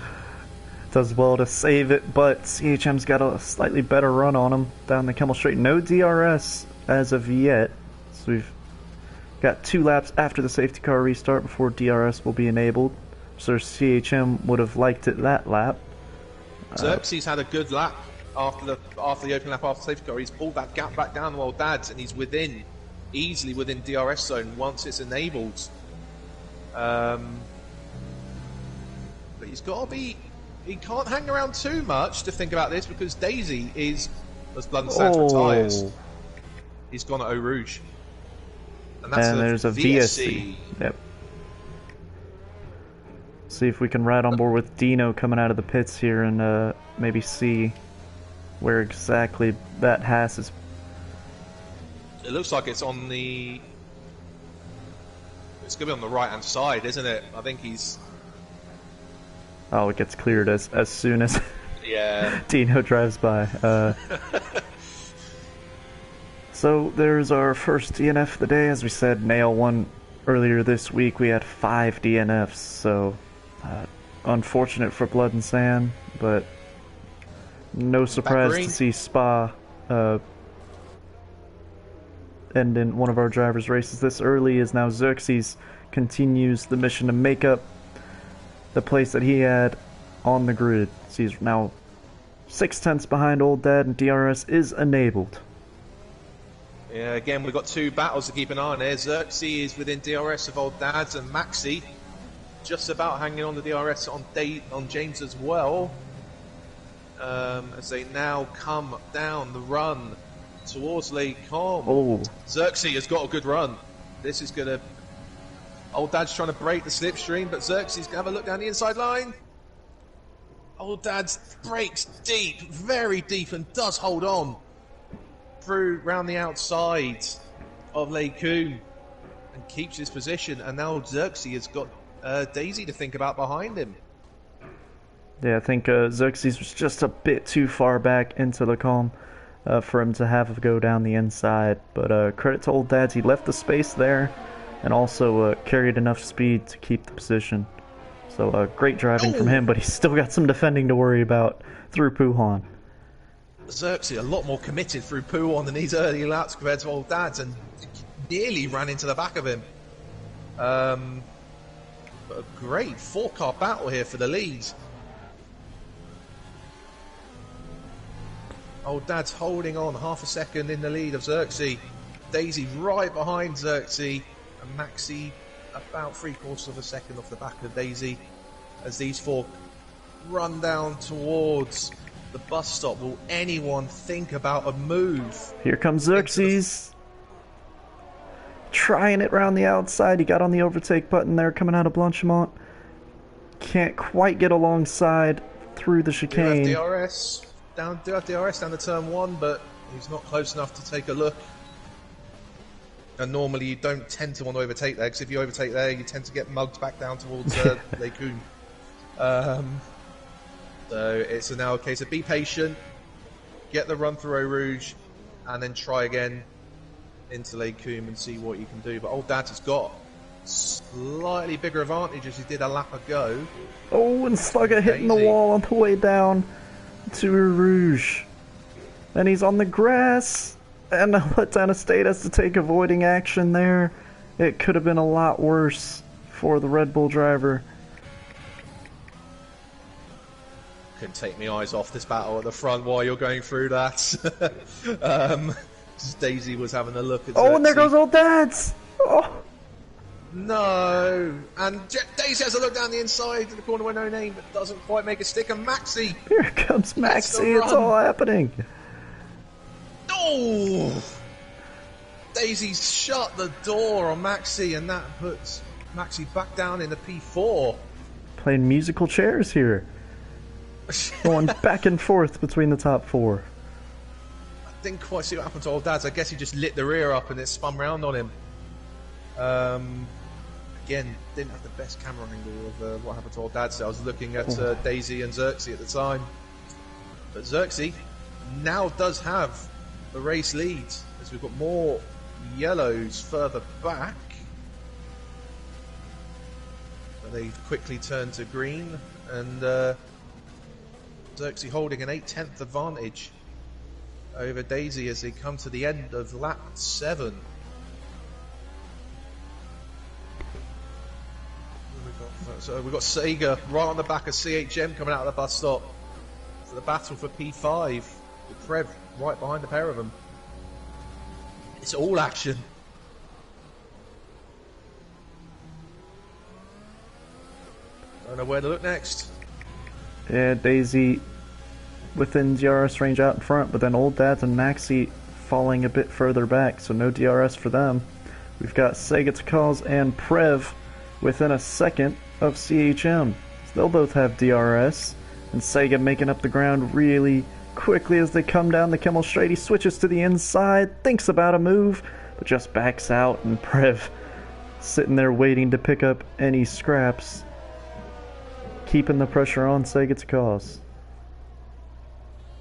Does well to save it, but CHM's got a slightly better run on him down the Camel Straight. No DRS as of yet, so we've got 2 laps after the safety car restart before DRS will be enabled. So CHM would have liked it that lap. Xerxes had a good lap after the opening lap after the safety car. He's pulled that gap back down to old Dads, and he's easily within DRS zone once it's enabled. But he's got to be. He can't hang around too much to think about this, because Daisy is, as Blood and Sands retires, he's gone at Eau Rouge. And there's a VSC. Yep. See if we can ride on board with Dino coming out of the pits here and maybe see where exactly that Haas is. It looks like it's on the... It's going to be on the right-hand side, isn't it? I think he's... Oh, it gets cleared as soon as yeah. Dino drives by. So there's our first DNF of the day. As we said, Nail won earlier this week. We had 5 DNFs, so unfortunate for Blood and Sand, but no surprise to see Spa end in one of our drivers' races this early, as now Xerxes continues the mission to make up the place that he had on the grid. So he's now 6/10 behind Old Dad, and DRS is enabled. Yeah, again, we've got 2 battles to keep an eye on here. Xerxes is within DRS of Old Dad's, and Maxi just about hanging on the DRS on James as well. As they now come down the run towards Lake Com. Oh. Xerxes has got a good run. This is going to... Old Dad's trying to break the slipstream, but Xerxes can have a look down the inside line. Old Dad's breaks deep, very deep, and does hold on through round the outside of Lake Com and keeps his position. And now Xerxes has got Daisy to think about behind him. Yeah, I think Xerxes was just a bit too far back into the calm for him to have a go down the inside. But credit to Old Dads, he left the space there and also carried enough speed to keep the position. So great driving from him, but he's still got some defending to worry about through Puhan. Xerxes a lot more committed through Puhan than these early laps compared to Old Dads, and nearly ran into the back of him. But a great 4-car battle here for the lead. Old Dad's holding on half a second in the lead of Xerxes. Daisy right behind Xerxes, and Maxi about 3/4 of a second off the back of Daisy as these 4 run down towards the bus stop. Will anyone think about a move? Here comes Xerxes. Trying it round the outside. He got on the overtake button there coming out of Blanchimont. Can't quite get alongside through the chicane. Do have DRS down to turn 1, but he's not close enough to take a look. And normally you don't tend to want to overtake there, because if you overtake there, you tend to get mugged back down towards Lake Com. So it's now a case of be patient, get the run through Eau Rouge, and then try again into Lake Coombe and see what you can do. But Old Dad's has got slightly bigger advantage as he did a lap ago. Oh, and Slugger hitting the wall on the way down to Rouge. And he's on the grass. And Let Down Estate has to take avoiding action there. It could have been a lot worse for the Red Bull driver. Couldn't take my eyes off this battle at the front while you're going through that. Daisy was having a look at Oh, and there goes Old Dad's! Oh. No! And Daisy has a look down the inside to the corner where No Name, but doesn't quite make a stick. And Maxi! Here comes Maxi, it's all happening. Oh! Daisy's shut the door on Maxi, and that puts Maxi back down in the P4. Playing musical chairs here. Going back and forth between the top four. I didn't quite see what happened to Old Dad's. I guess he just lit the rear up and it spun round on him. Again, didn't have the best camera angle of what happened to Old Dad's. I was looking at Daisy and Xerxes at the time. But Xerxes now does have the race lead, as we've got more yellows further back. But they quickly turn to green, and Xerxes holding an 8/10 advantage over Daisy as they come to the end of lap 7. So we've got Sega right on the back of CHM coming out of the bus stop for the battle for P5, with Prev right behind the pair of them. It's all action. I don't know where to look next. Yeah, Daisy within DRS range out in front, but then Old Dad's and Maxi falling a bit further back, so no DRS for them. We've got Sega Takals and Prev within a second of CHM. So they'll both have DRS, and Sega making up the ground really quickly as they come down the Kimmel Straight. He switches to the inside, thinks about a move, but just backs out, and Prev sitting there waiting to pick up any scraps, keeping the pressure on Sega Takals.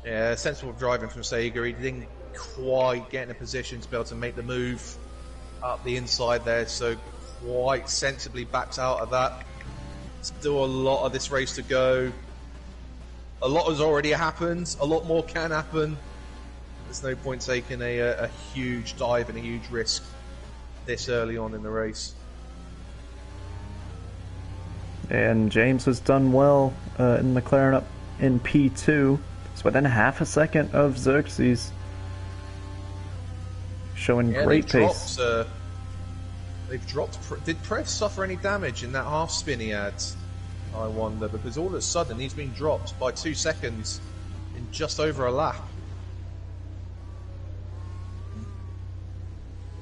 Yeah, sensible driving from Sega. He didn't quite get in a position to be able to make the move up the inside there, so quite sensibly backs out of that. Still a lot of this race to go. A lot has already happened. A lot more can happen. There's no point taking a huge dive and a huge risk this early on in the race. And James has done well in McLaren up in P2. It's within half a second of Xerxes. Showing great pace. They've dropped. Did Press suffer any damage in that half spin he had? I wonder, because all of a sudden he's been dropped by 2 seconds in just over a lap.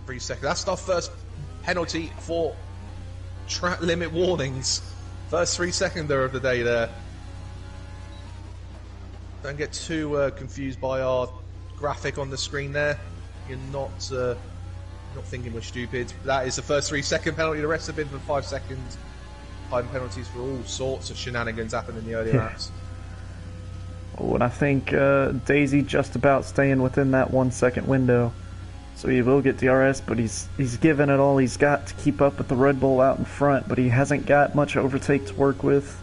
3 seconds. That's our first penalty for track limit warnings. First 3 seconder of the day there. Don't get too confused by our graphic on the screen there. You're not thinking we're stupid. That is the first 3 second penalty. The rest have been for 5 seconds. Time penalties for all sorts of shenanigans happen in the early laps. Oh, and I think Daisy just about staying within that 1 second window. So he will get DRS, but he's given it all he's got to keep up with the Red Bull out in front, but he hasn't got much overtake to work with.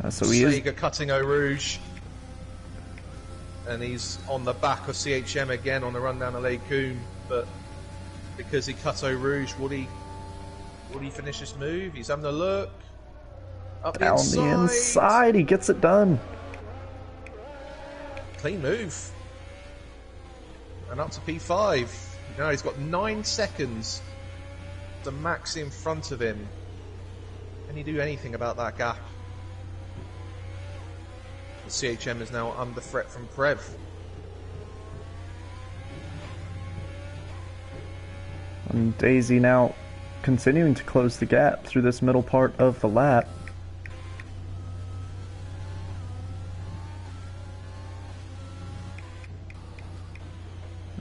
So he is cutting Eau Rouge. And he's on the back of CHM again on the run down to Lake Coombe, but because he cut Eau Rouge, would he finish this move? He's having a look. Up down the inside, he gets it done. Clean move. And up to P5. Now he's got 9 seconds to Max in front of him. Can he do anything about that gap? The CHM is now under threat from Prev. And Daisy now continuing to close the gap through this middle part of the lap.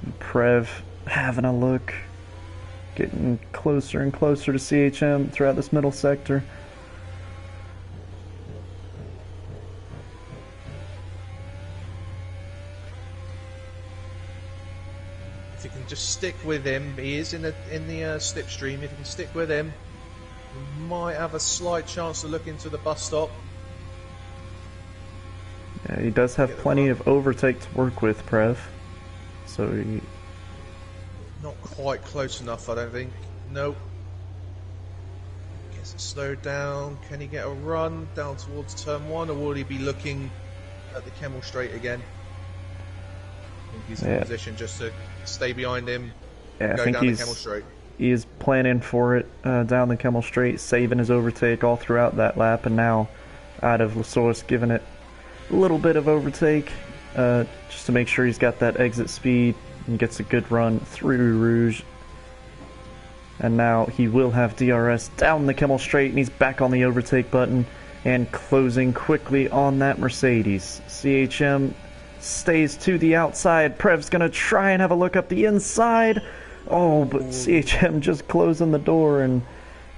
And Prev having a look, getting closer and closer to CHM throughout this middle sector. If you can just just stick with him. He is in the slipstream. If you can stick with him, we might have a slight chance to look into the bus stop. Yeah, he does have plenty of overtake to work with, Prev. So he... Not quite close enough, I don't think. Nope. Gets it slowed down. Can he get a run down towards turn 1, or will he be looking at the Kemmel Straight again? I think he's in a position just to stay behind him. Yeah, go I think down the Kemmel Straight. He is planning for it down the Kemmel Straight, saving his overtake all throughout that lap, and now out of La Source giving it a little bit of overtake just to make sure he's got that exit speed and gets a good run through Rouge. And now he will have DRS down the Kemmel Straight, and he's back on the overtake button and closing quickly on that Mercedes. CHM stays to the outside. Prev's gonna try and have a look up the inside. Oh, but CHM just closing the door, and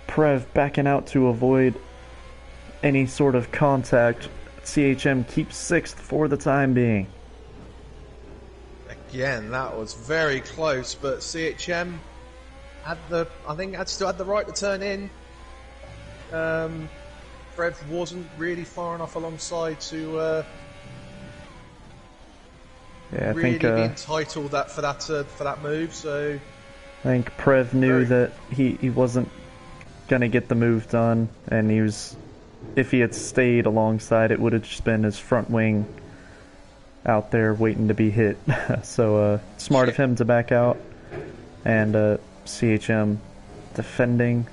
Prev backing out to avoid any sort of contact. CHM keeps 6th for the time being. Again, that was very close, but CHM had still had the right to turn in. Prev wasn't really far enough alongside to really be entitled for that move. So I think Prev knew that he wasn't gonna get the move done, and he was, if he had stayed alongside, it would have just been his front wing out there waiting to be hit. So smart of him to back out, and CHM defending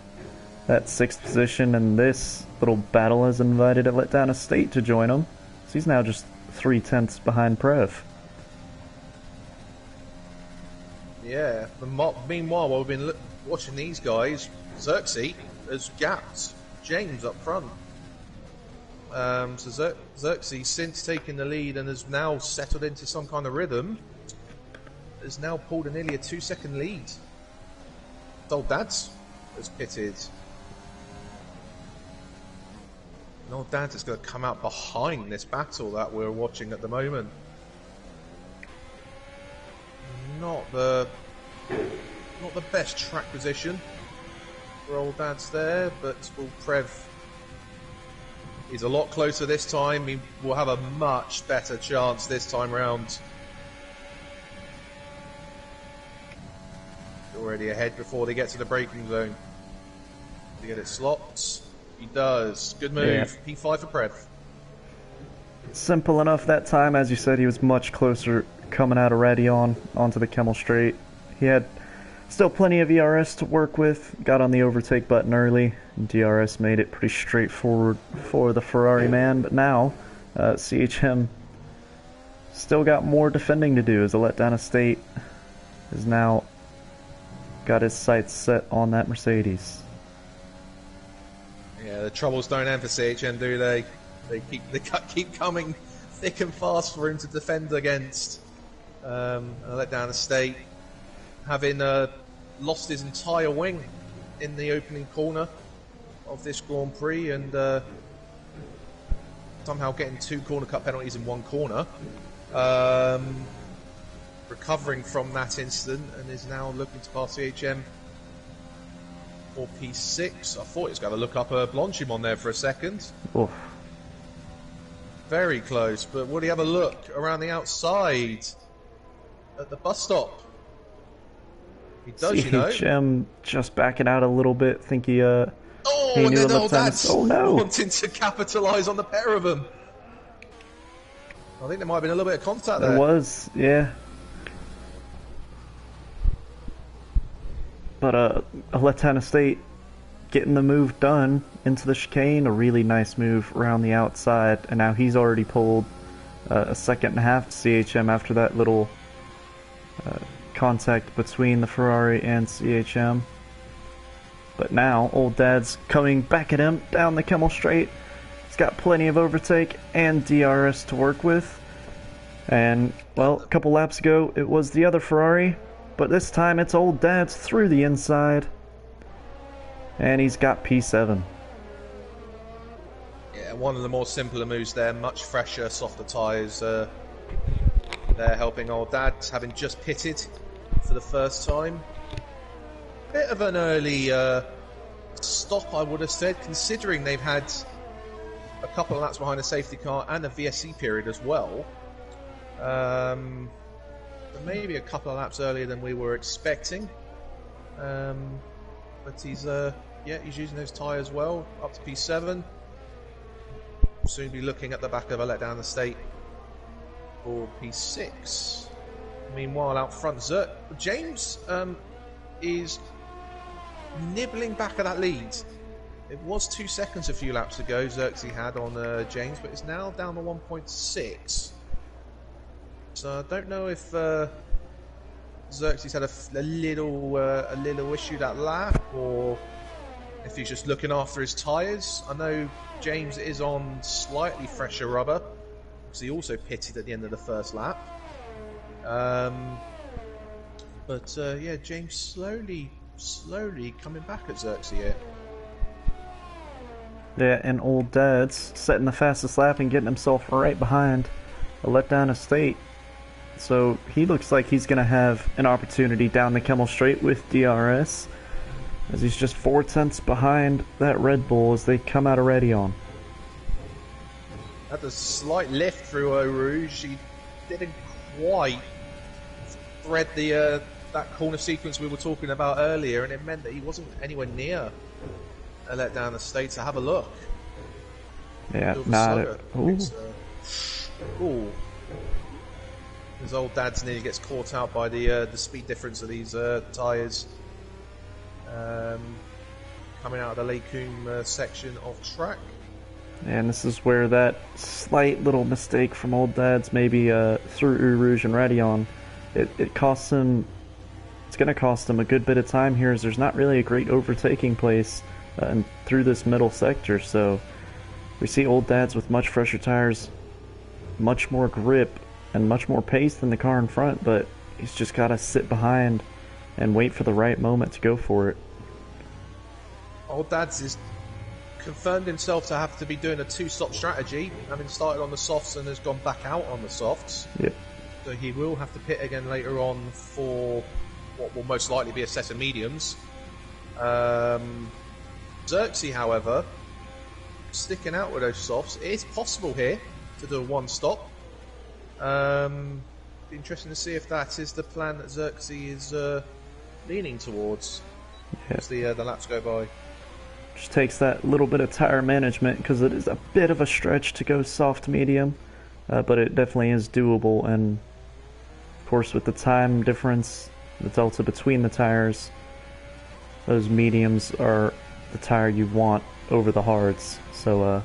that 6th position, and this little battle has invited a Letdown Estate to join him. So he's now just 3/10 behind Prev. Yeah, meanwhile, while we've been watching these guys, Xerxes has gapped James up front. So Xerxes, since taking the lead and has now settled into some kind of rhythm, has now pulled a nearly a 2-second lead. Old Dad's has pitted. And Old Dad's is going to come out behind this battle that we're watching at the moment. Not the best track position for Old Dad's there, but will Prev is a lot closer this time. He will have a much better chance this time round. Already ahead before they get to the braking zone. To get it slopped. He does. Good move. Yeah. P5 for Prev. Simple enough that time. As you said, he was much closer coming out of Radion onto the Kemmel Straight. He had still plenty of ERS to work with. Got on the overtake button early. And DRS made it pretty straightforward for the Ferrari man. But now, CHM still got more defending to do, as the Letdown Estate is now got his sights set on that Mercedes. Yeah, the troubles don't end for CHM, do they? They keep coming thick and fast for him to defend against. Letdown Estate, having lost his entire wing in the opening corner of this Grand Prix, and somehow getting 2 corner cut penalties in 1 corner. Recovering from that incident, and is now looking to pass CHM for P6. I thought he was going to look up Blanchimon there for a second. Oof. Very close, but would he have a look around the outside at the bus stop? He does, CHM, you know. CHM just backing out a little bit. Think he and knew then that's no. wanting to capitalise on the pair of them. I think there might have been a little bit of contact there. There was, yeah. But a Letdown Estate getting the move done into the chicane, a really nice move around the outside, and now he's already pulled a 2.5 CHM after that little contact between the Ferrari and CHM. But now Old Dad's coming back at him down the Kemmel Straight. He's got plenty of overtake and DRS to work with. And, well, a couple laps ago it was the other Ferrari, but this time it's Old Dad's through the inside. And he's got P7. Yeah, one of the more simpler moves there, much fresher, softer tyres. They're helping Old Dad's, having just pitted for the first time. Bit of an early stop, I would have said, considering they've had a couple of laps behind a safety car and a VSC period as well. Maybe a couple of laps earlier than we were expecting. But he's using those tyres well, up to P7. Soon be looking at the back of a letdown the state for P6. Meanwhile, out front, James is nibbling back at that lead. It was 2 seconds a few laps ago Xerxes had on James, but it's now down to 1.6. So I don't know if Xerxes had a little issue that lap, or if he's just looking after his tyres. I know James is on slightly fresher rubber, because he also pitted at the end of the first lap. Yeah, James slowly coming back at Xerxes here. Yeah, and old Dad's setting the fastest lap and getting himself right behind a letdown estate. So he looks like he's going to have an opportunity down the Kemmel Straight with DRS, as he's just 4/10 behind that Red Bull as they come out of Radion. Had a slight lift through Eau Rouge. He didn't quite thread the that corner sequence we were talking about earlier, and it meant that he wasn't anywhere near a letdown the state. So have a look. Yeah, not it. Ooh. His old Dad's nearly gets caught out by the speed difference of these tyres. Coming out of the Lake Coombe section of track. And this is where that slight little mistake from old Dad's, maybe through Eau Rouge and Radion, it costs him. It's going to cost him a good bit of time here, as there's not really a great overtaking place through this middle sector. So we see old Dad's with much fresher tires, much more grip, and much more pace than the car in front, but he's just got to sit behind and wait for the right moment to go for it. Old Dad's is confirmed himself to have to be doing a 2-stop strategy, having started on the softs and has gone back out on the softs. Yep. So he will have to pit again later on for what will most likely be a set of mediums. Xerxes, however, sticking out with those softs. It is possible here to do a 1-stop. Be interesting to see if that is the plan that Xerxes is leaning towards as the laps go by. Just takes that little bit of tire management, because it is a bit of a stretch to go soft medium, but it definitely is doable. And of course, with the time difference, the delta between the tires, those mediums are the tire you want over the hards. So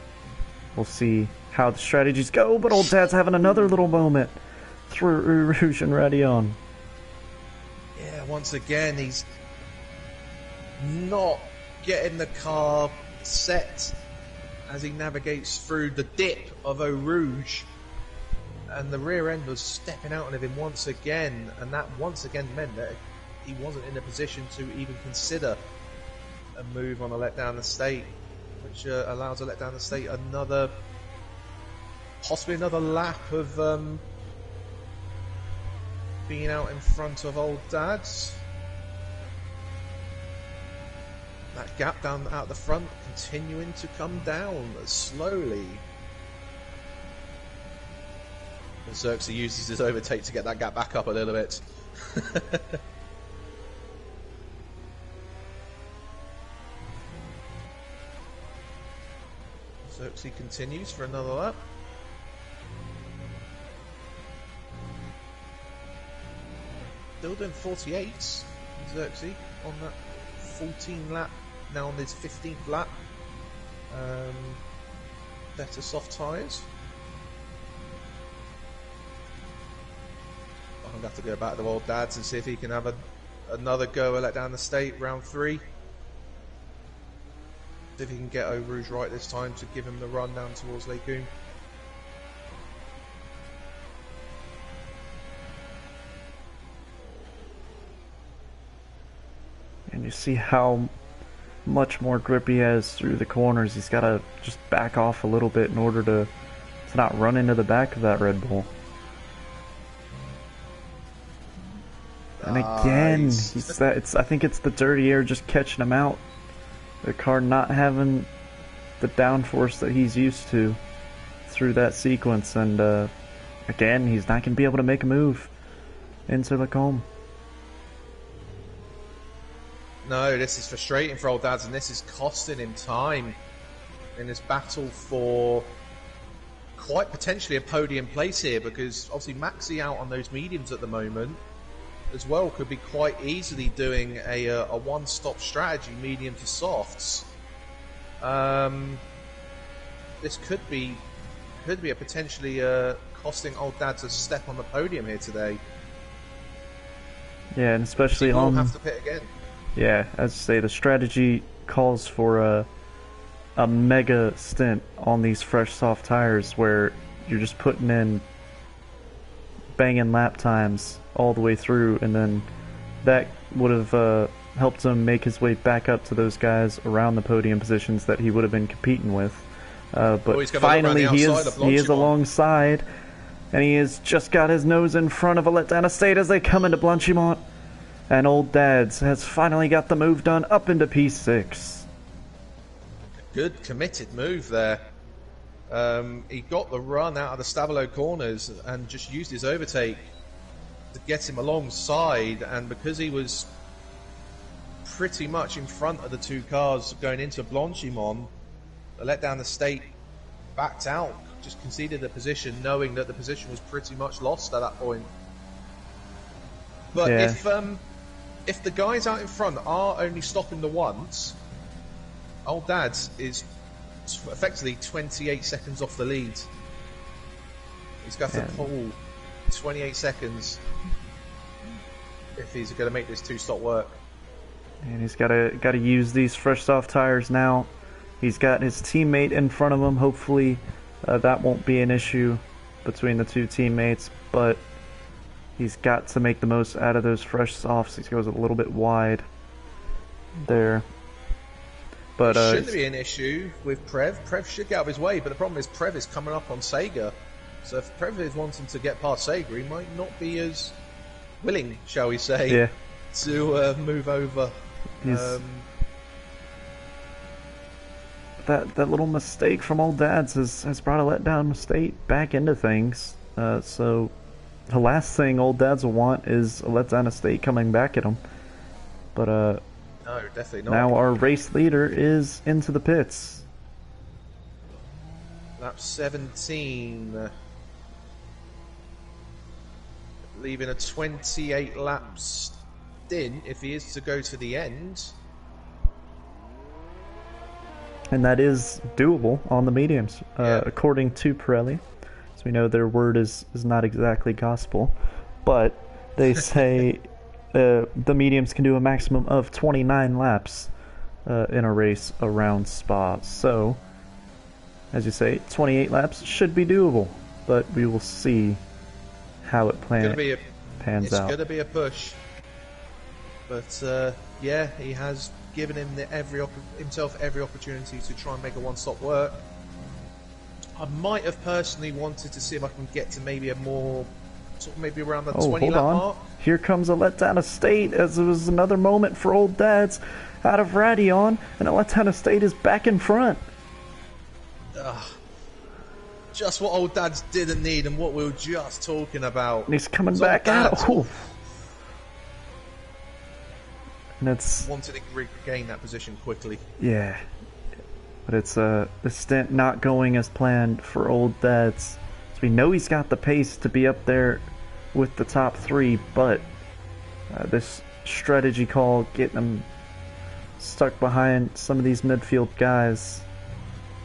we'll see how the strategies go, but old Dad's having another little moment through Eau Rouge and Radion. Yeah, once again, he's not getting the car set as he navigates through the dip of Eau Rouge, and the rear end was stepping out on him once again, and that once again meant that he wasn't in a position to even consider a move on a letdown the state, which allows a letdown the state possibly another lap of being out in front of old Dad's. That gap down out the front continuing to come down slowly. And Xerxes uses his overtake to get that gap back up a little bit. Xerxes continues for another lap. Still doing 48s, Xerxes, on that 14 lap, now on his 15th lap. Better soft tyres. I'm going to have to go back to old Dad's and see if he can have another go let down the state, round 3. See if he can get Eau Rouge right this time to give him the run down towards Lake Coombe. And you see how much more grip he has through the corners. He's got to just back off a little bit in order to not run into the back of that Red Bull. And again, I think it's the dirty air just catching him out. The car not having the downforce that he's used to through that sequence, and again, he's not going to be able to make a move into the comb. No, this is frustrating for old Dads, and this is costing him time in this battle for quite potentially a podium place here, because obviously Maxi out on those mediums at the moment as well could be quite easily doing a one-stop strategy, medium to softs. This could be a potentially costing old Dads a step on the podium here today. Yeah, and especially so on have to pit again. Yeah, as I say, the strategy calls for a mega stint on these fresh soft tires where you're just putting in banging lap times all the way through, and then that would have helped him make his way back up to those guys around the podium positions that he would have been competing with. But finally he is alongside, and he has just got his nose in front of a letdown estate as they come into Blanchimont. And old Dads has finally got the move done up into P6. Good committed move there. He got the run out of the Stavilo corners and just used his overtake to get him alongside, and because he was pretty much in front of the two cars going into Blanchimont, the letdown estate backed out, just conceded the position, knowing that the position was pretty much lost at that point. But yeah, if the guys out in front are only stopping the once, old Dads is effectively 28 seconds off the lead. He's got to pull 28 seconds if he's going to make this two-stop work. And he's got to use these fresh soft tires now. He's got his teammate in front of him. Hopefully that won't be an issue between the two teammates, but he's got to make the most out of those fresh softs. He goes a little bit wide there. But it shouldn't be an issue with Prev. Prev should get out of his way, but the problem is Prev is coming up on Sega. So if Prev is wanting to get past Sega, he might not be as willing, shall we say, to move over. That little mistake from old Dads has brought a letdown state back into things. So the last thing old Dads will want is a letdown estate coming back at him. But no, definitely not. Now our race leader is into the pits. Lap 17. Leaving a 28 lap stint if he is to go to the end. And that is doable on the mediums, according to Pirelli. So we know their word is not exactly gospel, but they say the mediums can do a maximum of 29 laps in a race around Spa. So, as you say, 28 laps should be doable, but we will see how it pans out. It's going to be a push. But yeah, he has given him himself every opportunity to try and make a one-stop work. I might have personally wanted to see if I can get to maybe a more, sort of maybe around the 20 lap mark. Here comes a letdown estate, as it was another moment for old Dads out of Radion, and a letdown estate is back in front. Just what old Dads didn't need, and what we were just talking about. And he's coming back out. And it's wanted to regain that position quickly. Yeah, but it's the stint not going as planned for old Dads. So we know he's got the pace to be up there with the top three, but this strategy call, getting him stuck behind some of these midfield guys,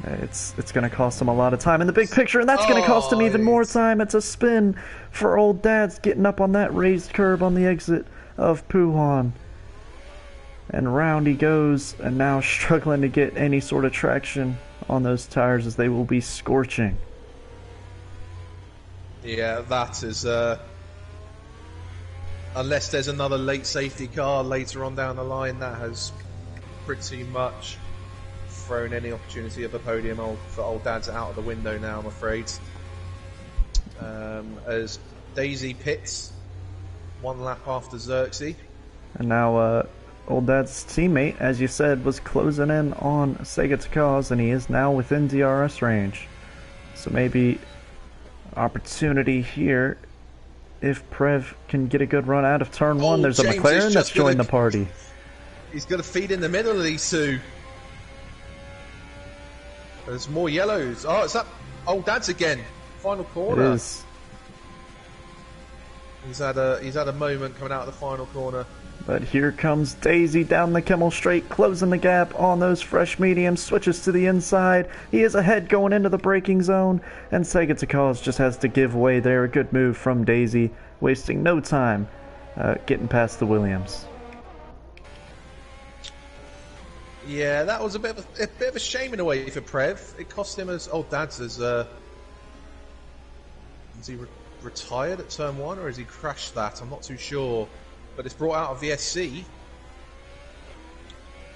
it's going to cost him a lot of time in the big picture, and that's going to cost him even more time. It's a spin for old Dads getting up on that raised curb on the exit of Puhan. And round he goes, and now struggling to get any sort of traction on those tires as they will be scorching. Yeah, that is... unless there's another late safety car later on down the line, that has pretty much thrown any opportunity of a podium for old Dads out of the window now, I'm afraid. As Daisy pits 1 lap after Xerxes. And now, Old Dad's teammate, as you said, was closing in on Sega Takaz, and he is now within DRS range. So maybe opportunity here if Prev can get a good run out of turn 1. There's James a McLaren that's joined the party. He's going to feed in the middle of these two. There's more yellows. Oh, it's that Old Dad's again. Final corner. It is. He's had a moment coming out of the final corner. But here comes Daisy down the Kimmel straight, closing the gap on those fresh mediums, switches to the inside. He is ahead going into the braking zone, and Sega Takaz just has to give way there. A good move from Daisy, wasting no time getting past the Williams. Yeah, that was a bit of a shame in a way for Prev. It cost him as Old Dad's as is he retired at turn 1, or has he crashed that? I'm not too sure. But it's brought out of VSC.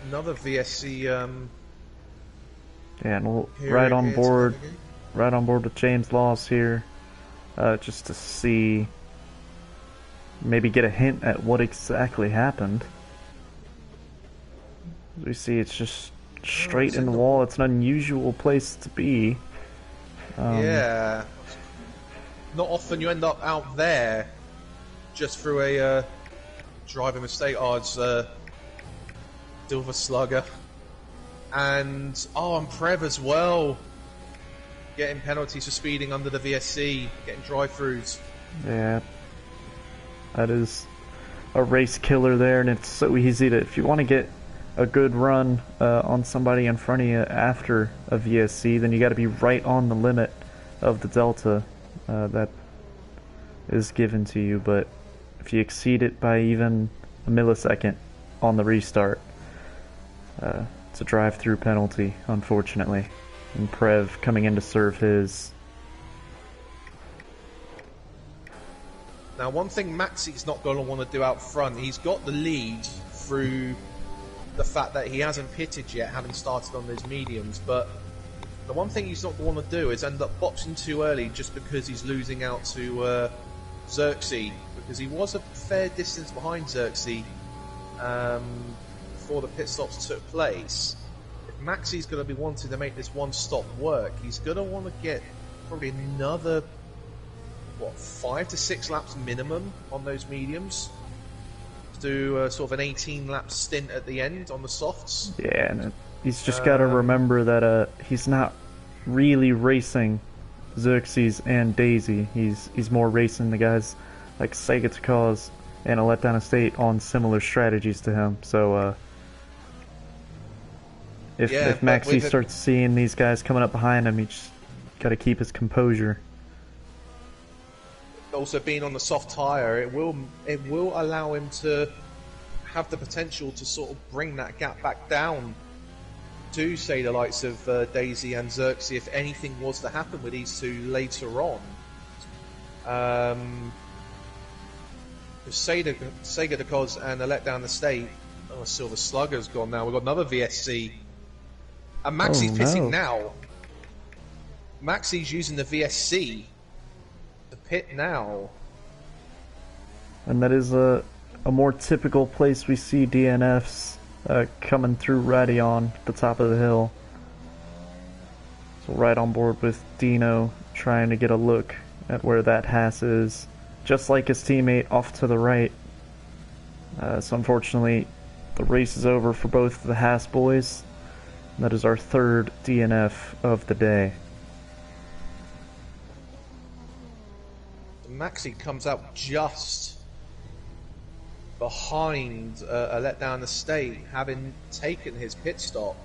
Another VSC. Yeah, and we'll right on board with James Laws here, just to see, maybe get a hint at what exactly happened. As we see, it's just straight in the wall. It's an unusual place to be. Yeah, not often you end up out there just through a driving mistake. Odds Silver Slugger, and Prev as well, getting penalties for speeding under the VSC, getting drive-throughs. Yeah, that is a race killer there, and it's so easy to, if you want to get a good run on somebody in front of you after a VSC, then you got to be right on the limit of the delta that is given to you. But if you exceed it by even a millisecond on the restart, it's a drive-through penalty, unfortunately. And Prev coming in to serve his. Now, one thing Maxi's not going to want to do out front, he's got the lead through the fact that he hasn't pitted yet, having started on those mediums, but the one thing he's not going to want to do is end up boxing too early just because he's losing out to Xerxes, because he was a fair distance behind Xerxes before the pit stops took place. If Maxi's going to be wanting to make this one stop work, he's going to want to get probably another 5 to 6 laps minimum on those mediums to do sort of an 18 lap stint at the end on the softs. Yeah, and he's just got to remember that he's not really racing Xerxes and Daisy. He's more racing the guys like Sega Takaz and a Letdown Estate on similar strategies to him. So if Maxi starts seeing these guys coming up behind him, he just got to keep his composure. Also, being on the soft tyre, it will allow him to have the potential to sort of bring that gap back down to, say, the likes of Daisy and Xerxes if anything was to happen with these two later on. Sega Takaz and a Letdown Estate. Oh, Silver Slugger's gone now. We've got another VSC. And Maxi's pitting now. Maxi's using the VSC to pit now. And that is a more typical place we see DNFs coming through Radion at the top of the hill. So right on board with Dino, trying to get a look at where that Haas is. Just like his teammate off to the right. So unfortunately, the race is over for both the Haas boys. That is our third DNF of the day. Maxi comes out just behind a Letdown Estate, having taken his pit stop.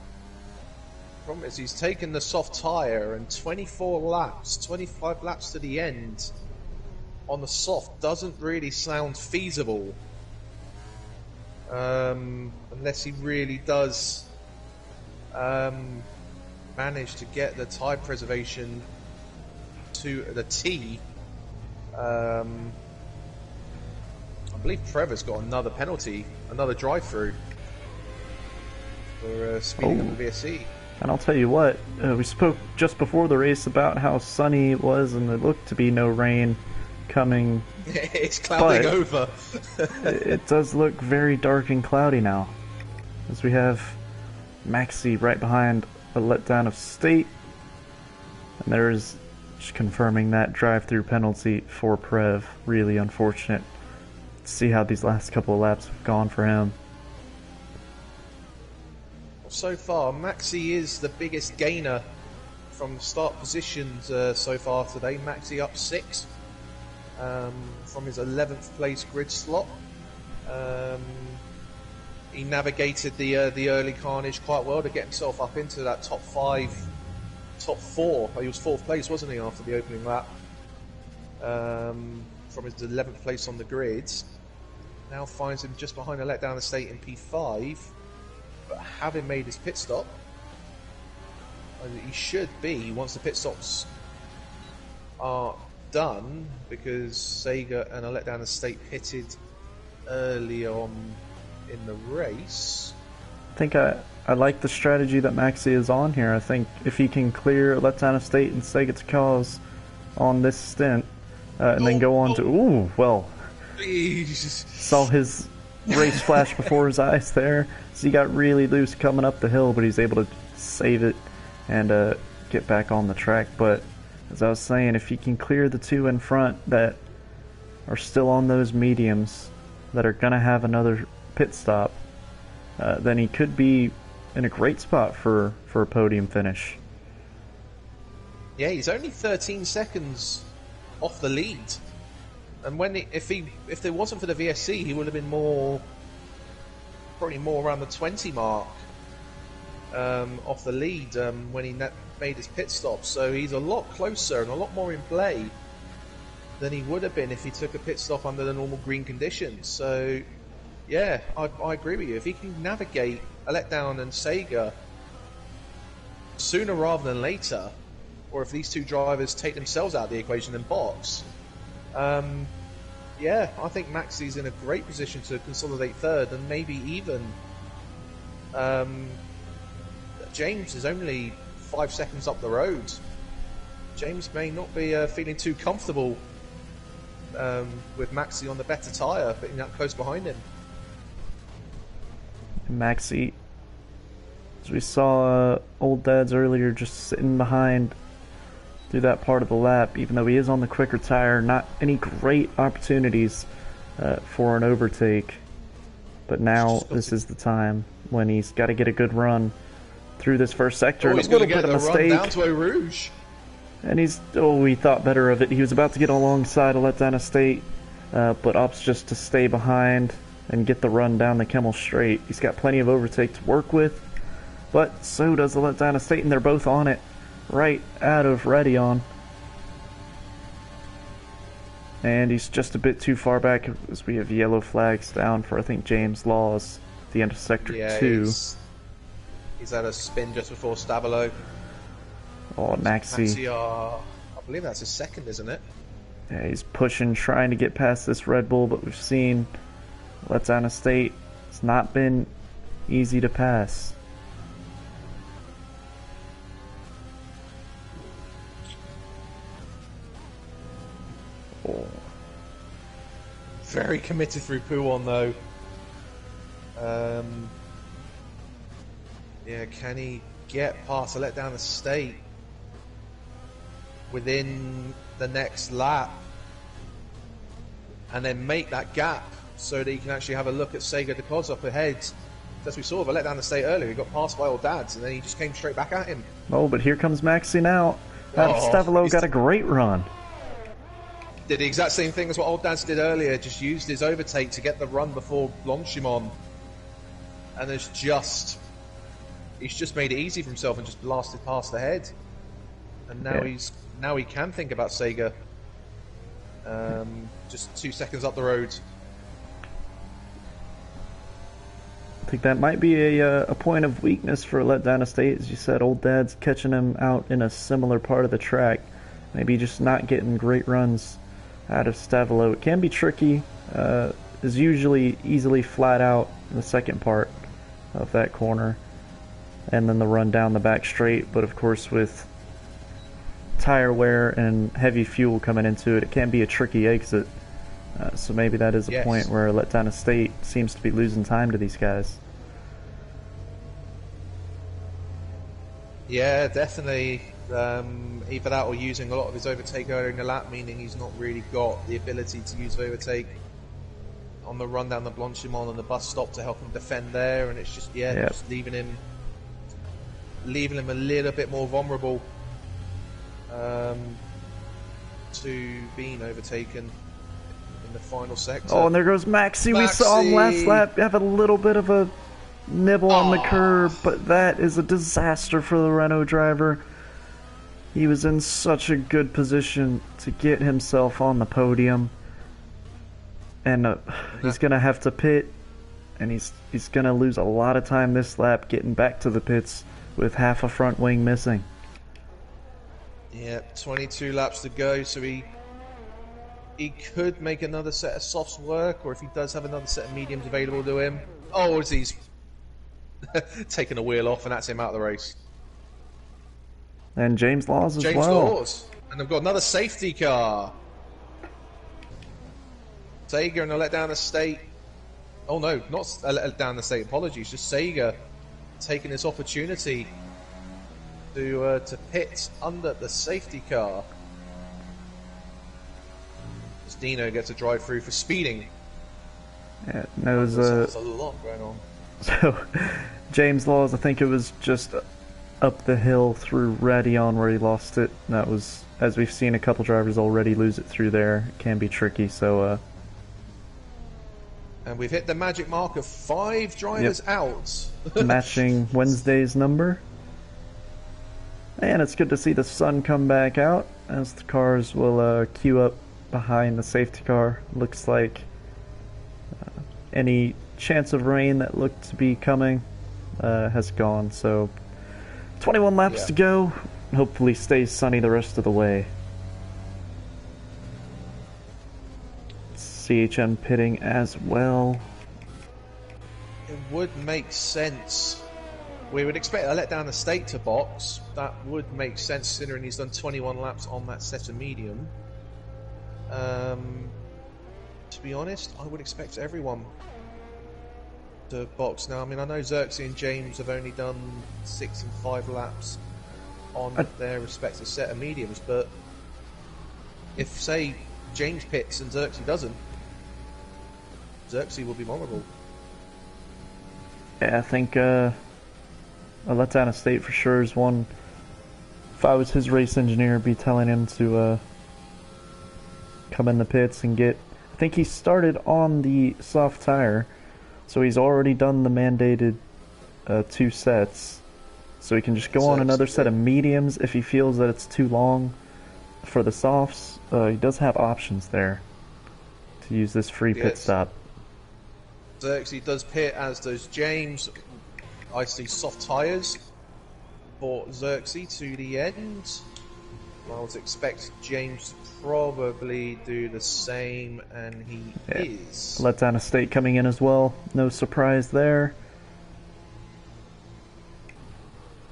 The problem is he's taken the soft tyre, and 24 laps, 25 laps to the end on the soft doesn't really sound feasible. Unless he really does manage to get the tyre preservation to the T. I believe Trevor's got another penalty, another drive-through for speeding up the VSC. And I'll tell you what, we spoke just before the race about how sunny it was and there looked to be no rain coming. It's clouding over. It does look very dark and cloudy now, as we have Maxi right behind a letdown of State, and there's just confirming that drive-through penalty for Prev. Really unfortunate. Let's see how these last couple of laps have gone for him. So far, Maxi is the biggest gainer from start positions so far today. Maxi up 6 from his 11th place grid slot. He navigated the early carnage quite well to get himself up into that top 5, top 4. He was 4th place, wasn't he, after the opening lap? From his 11th place on the grids. Now finds him just behind a letdown estate in P5. But having made his pit stop, he should be, once the pit stops are done, because Sega and a letdown estate pitted early on in the race. I think I like the strategy that Maxi is on here. I think if he can clear a letdown estate and Sega cause on this stint, and then go on to, ooh, well, please. Saw his race flash before his eyes there. So he got really loose coming up the hill, but he's able to save it and get back on the track. But as I was saying, if he can clear the 2 in front that are still on those mediums that are going to have another pit stop, then he could be in a great spot for a podium finish. Yeah, he's only 13 seconds off the lead. And if there wasn't for the VSC, he would have been probably more around the 20 mark off the lead when he made his pit stop. So he's a lot closer and a lot more in play than he would have been if he took a pit stop under the normal green conditions. So yeah, I agree with you. If he can navigate a letdown and Sega sooner rather than later, or if these two drivers take themselves out of the equation and box, yeah, I think Maxi's in a great position to consolidate third, and maybe even James is only 5 seconds up the road. James may not be feeling too comfortable with Maxi on the better tyre, being that close behind him. Maxi, as we saw Old Dad's earlier, just sitting behind through that part of the lap, even though he is on the quicker tire. Not any great opportunities for an overtake, but now this is the time when he's got to get a good run through this first sector. He's a little bit of a mistake down to Eau Rouge, and he thought better of it. He was about to get alongside a letdown estate, but opts just to stay behind and get the run down the Kemmel Straight. He's got plenty of overtake to work with, but so does the letdown estate, and they're both on it right out of Radion. And he's just a bit too far back as we have yellow flags down for, I think, James Laws at the end of Sector 2. He's had a spin just before Stavolo. Oh, Maxi. I believe that's his second, isn't it? Yeah, he's pushing, trying to get past this Red Bull, but we've seen letdown estate. It's not been easy to pass. Very committed through Pouon though. Yeah, can he get past a letdown estate within the next lap and then make that gap so that he can actually have a look at Sega de Cos up ahead? As we saw, if I let down the estate earlier, he got passed by Old Dad's and then he just came straight back at him. Oh, but here comes Maxi now. Stavolo got a great run. Did the exact same thing as what Old Dad's did earlier, just used his overtake to get the run before Blanchimon. And he's just made it easy for himself and just blasted past ahead. And now he can think about Sega. Just 2 seconds up the road. I think that might be a point of weakness for letdown estate. As you said, Old Dad's catching him out in a similar part of the track. Maybe just not getting great runs out of Stavolo. It can be tricky. Is usually easily flat out in the second part of that corner, and then the run down the back straight. But of course, with tire wear and heavy fuel coming into it, it can be a tricky exit. So maybe that is a point where Letdown Estate seems to be losing time to these guys. Yeah, definitely. Either that or using a lot of his overtake earlier in the lap, meaning he's not really got the ability to use overtake on the run down the Blanchimont and the bus stop to help him defend there, and it's just just leaving him a little bit more vulnerable to being overtaken in the final sector. Oh, and there goes Maxi. We saw him last lap have a little bit of a nibble on the curb, but that is a disaster for the Renault driver. He was in such a good position to get himself on the podium, and he's gonna have to pit, and he's gonna lose a lot of time this lap getting back to the pits with half a front wing missing. Yeah, 22 laps to go, so he could make another set of softs work, or if he does have another set of mediums available to him. Oh, as he's taking a wheel off, and that's him out of the race. And James Laws as well. James Laws. And they've got another safety car. Sega and a Letdown Estate. Oh no, not a Letdown Estate, apologies. Just Sega taking this opportunity to pit under the safety car. As Dino gets a drive through for speeding. Yeah, there's a lot going on. So, James Laws, I think it was just up the hill through Radion where he lost it. That was, as we've seen a couple drivers already lose it through there. It can be tricky, so... And we've hit the magic mark of 5 drivers out. Matching Wednesday's number. And it's good to see the sun come back out as the cars will queue up behind the safety car. Looks like any chance of rain that looked to be coming has gone, so 21 laps to go. Hopefully stays sunny the rest of the way. CHM pitting as well. It would make sense. We would expect a Letdown Estate to box. That would make sense considering he's done 21 laps on that set of medium. To be honest, I would expect everyone to box now. I mean, I know Xerxes and James have only done 6 and 5 laps on their respective set of mediums, but if, say, James pits and Xerxes doesn't, Xerxes will be vulnerable. Yeah, I think a Letdown Estate for sure is one. If I was his race engineer, I'd be telling him to come in the pits and get... I think he started on the soft tire, so he's already done the mandated 2 sets. So he can just go on another set of mediums if he feels that it's too long for the softs. He does have options there to use this free pit stop. Xerxes does pit, as does James. I see soft tyres for Xerxes to the end. I would expect James to probably do the same, and he is. Letdown Estate coming in as well. No surprise there.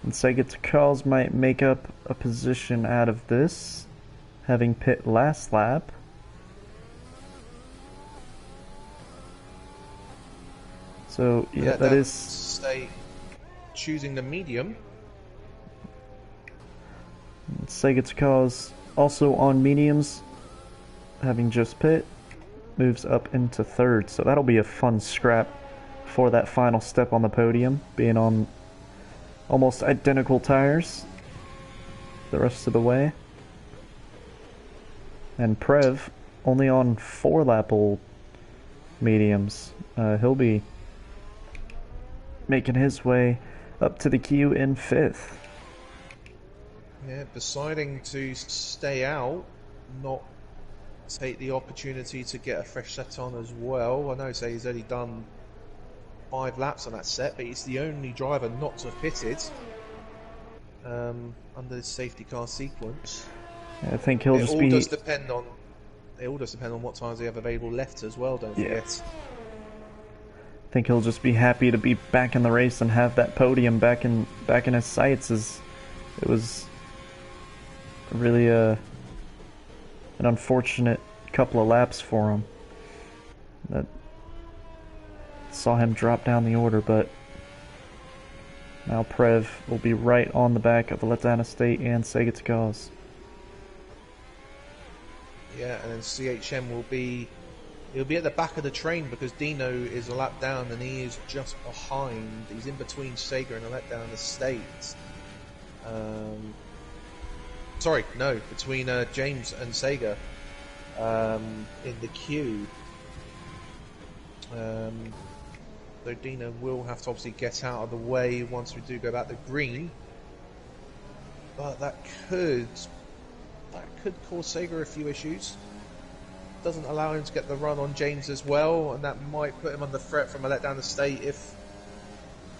And Saget Charles might make up a position out of this, having pit last lap. So yeah, that is State choosing the medium. Saget Charles also on mediums, having just pit, moves up into 3rd. So that'll be a fun scrap for that final step on the podium, being on almost identical tires the rest of the way. And Prev only on 4-lap old mediums. He'll be making his way up to the queue in 5th. Yeah, deciding to stay out, not take the opportunity to get a fresh set on as well. I know, say he's only done 5 laps on that set, but he's the only driver not to have pitted under the safety car sequence. Yeah, I think he'll just be... It all does depend on what times they have available left as well, don't forget. I think he'll just be happy to be back in the race and have that podium back in his sights, as it was Really an unfortunate couple of laps for him. That saw him drop down the order, but now Prev will be right on the back of Letdown Estate and Sega Cars. Yeah, and then CHM will be... He'll be at the back of the train because Dino is a lap down and he is just behind. He's in between Sega and a Letdown Estate. Sorry, no, between James and Sega in the queue. Though Dino will have to obviously get out of the way once we do go back to green. But that could cause Sega a few issues. Doesn't allow him to get the run on James as well, and that might put him under threat from a Letdown Estate if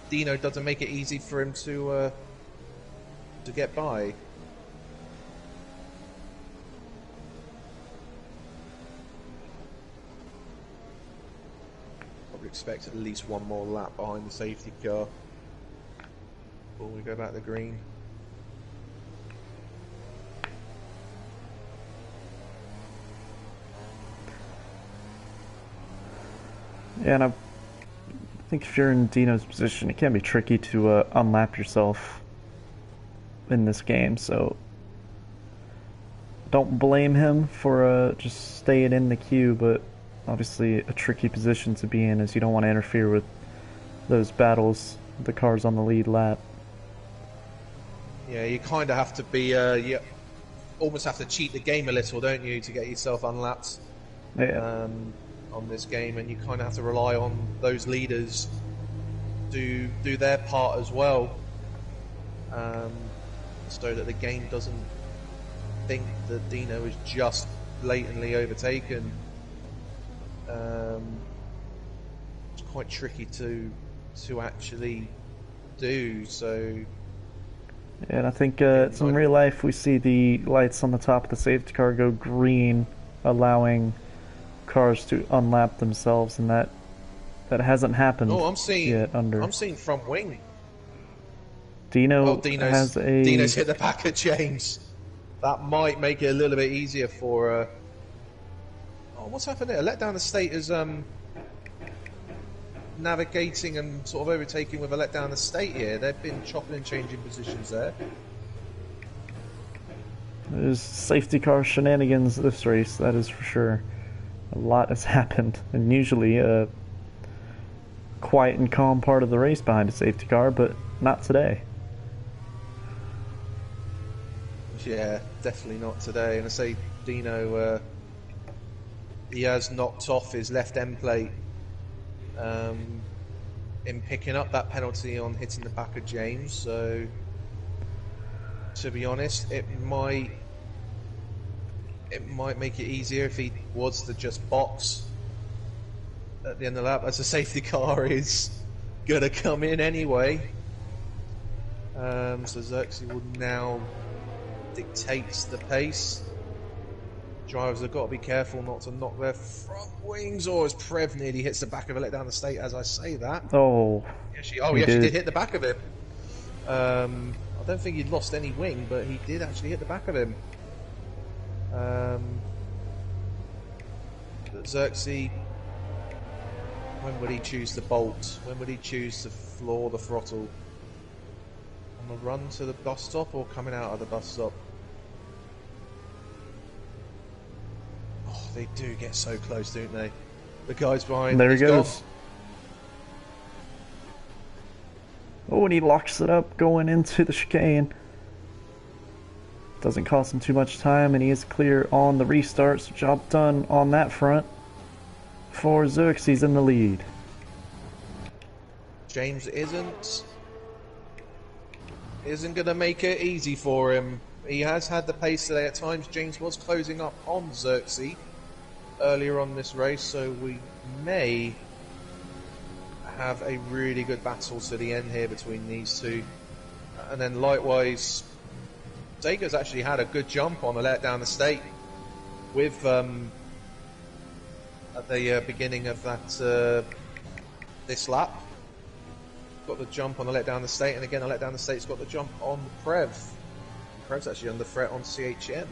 Dino doesn't make it easy for him to get by. Probably expect at least one more lap behind the safety car before we go back to green. Yeah, and I think if you're in Dino's position, it can be tricky to unlap yourself in this game, so don't blame him for just staying in the queue, but obviously a tricky position to be in as you don't want to interfere with those battles, the cars on the lead lap. Yeah, you kind of have to be, you almost have to cheat the game a little, don't you, to get yourself unlapped. Yeah. On this game, and you kind of have to rely on those leaders to do their part as well, so that the game doesn't think that Dino is just blatantly overtaken. It's quite tricky to actually do so. Yeah, and I think in real life we see the lights on the top of the safety car go green, allowing cars to unlap themselves, and that hasn't happened yet. I'm seeing front wing. Dino's hit the back of James. That might make it a little bit easier for. Oh, what's happened there? Letdown Estate is navigating and sort of overtaking with a Letdown Estate here. They've been chopping and changing positions there. There's safety car shenanigans this race, that is for sure. A lot has happened, and usually a quiet and calm part of the race behind a safety car, but not today. Yeah, definitely not today. And I say Dino, he has knocked off his left end plate in picking up that penalty on hitting the back of James. So, to be honest, it might make it easier if he was to just box at the end of the lap, as the safety car is going to come in anyway. So Xerxes will now dictate the pace. Drivers have got to be careful not to knock their front wings, or as Prev nearly hits the back of it, Letdown Estate as I say that. Oh, she did hit the back of him. I don't think he'd lost any wing, but he did actually hit the back of him. Xerxes, when would he choose to bolt? When would he choose to floor the throttle? On the run to the bus stop or coming out of the bus stop? Oh, they do get so close, don't they? The guys behind. There he goes. Gone. Oh, and he locks it up going into the chicane. Doesn't cost him too much time, and he is clear on the restart, so job done on that front for Xerxes in the lead. James isn't going to make it easy for him. He has had the pace today at times. James was closing up on Xerxes earlier on this race, so we may have a really good battle to the end here between these two. And then likewise, Sega's actually had a good jump on the Letdown Estate with at the beginning of that this lap. Got the jump on the Letdown Estate, and again the Letdown Estate's got the jump on the Prev. Prev's actually under threat on CHM.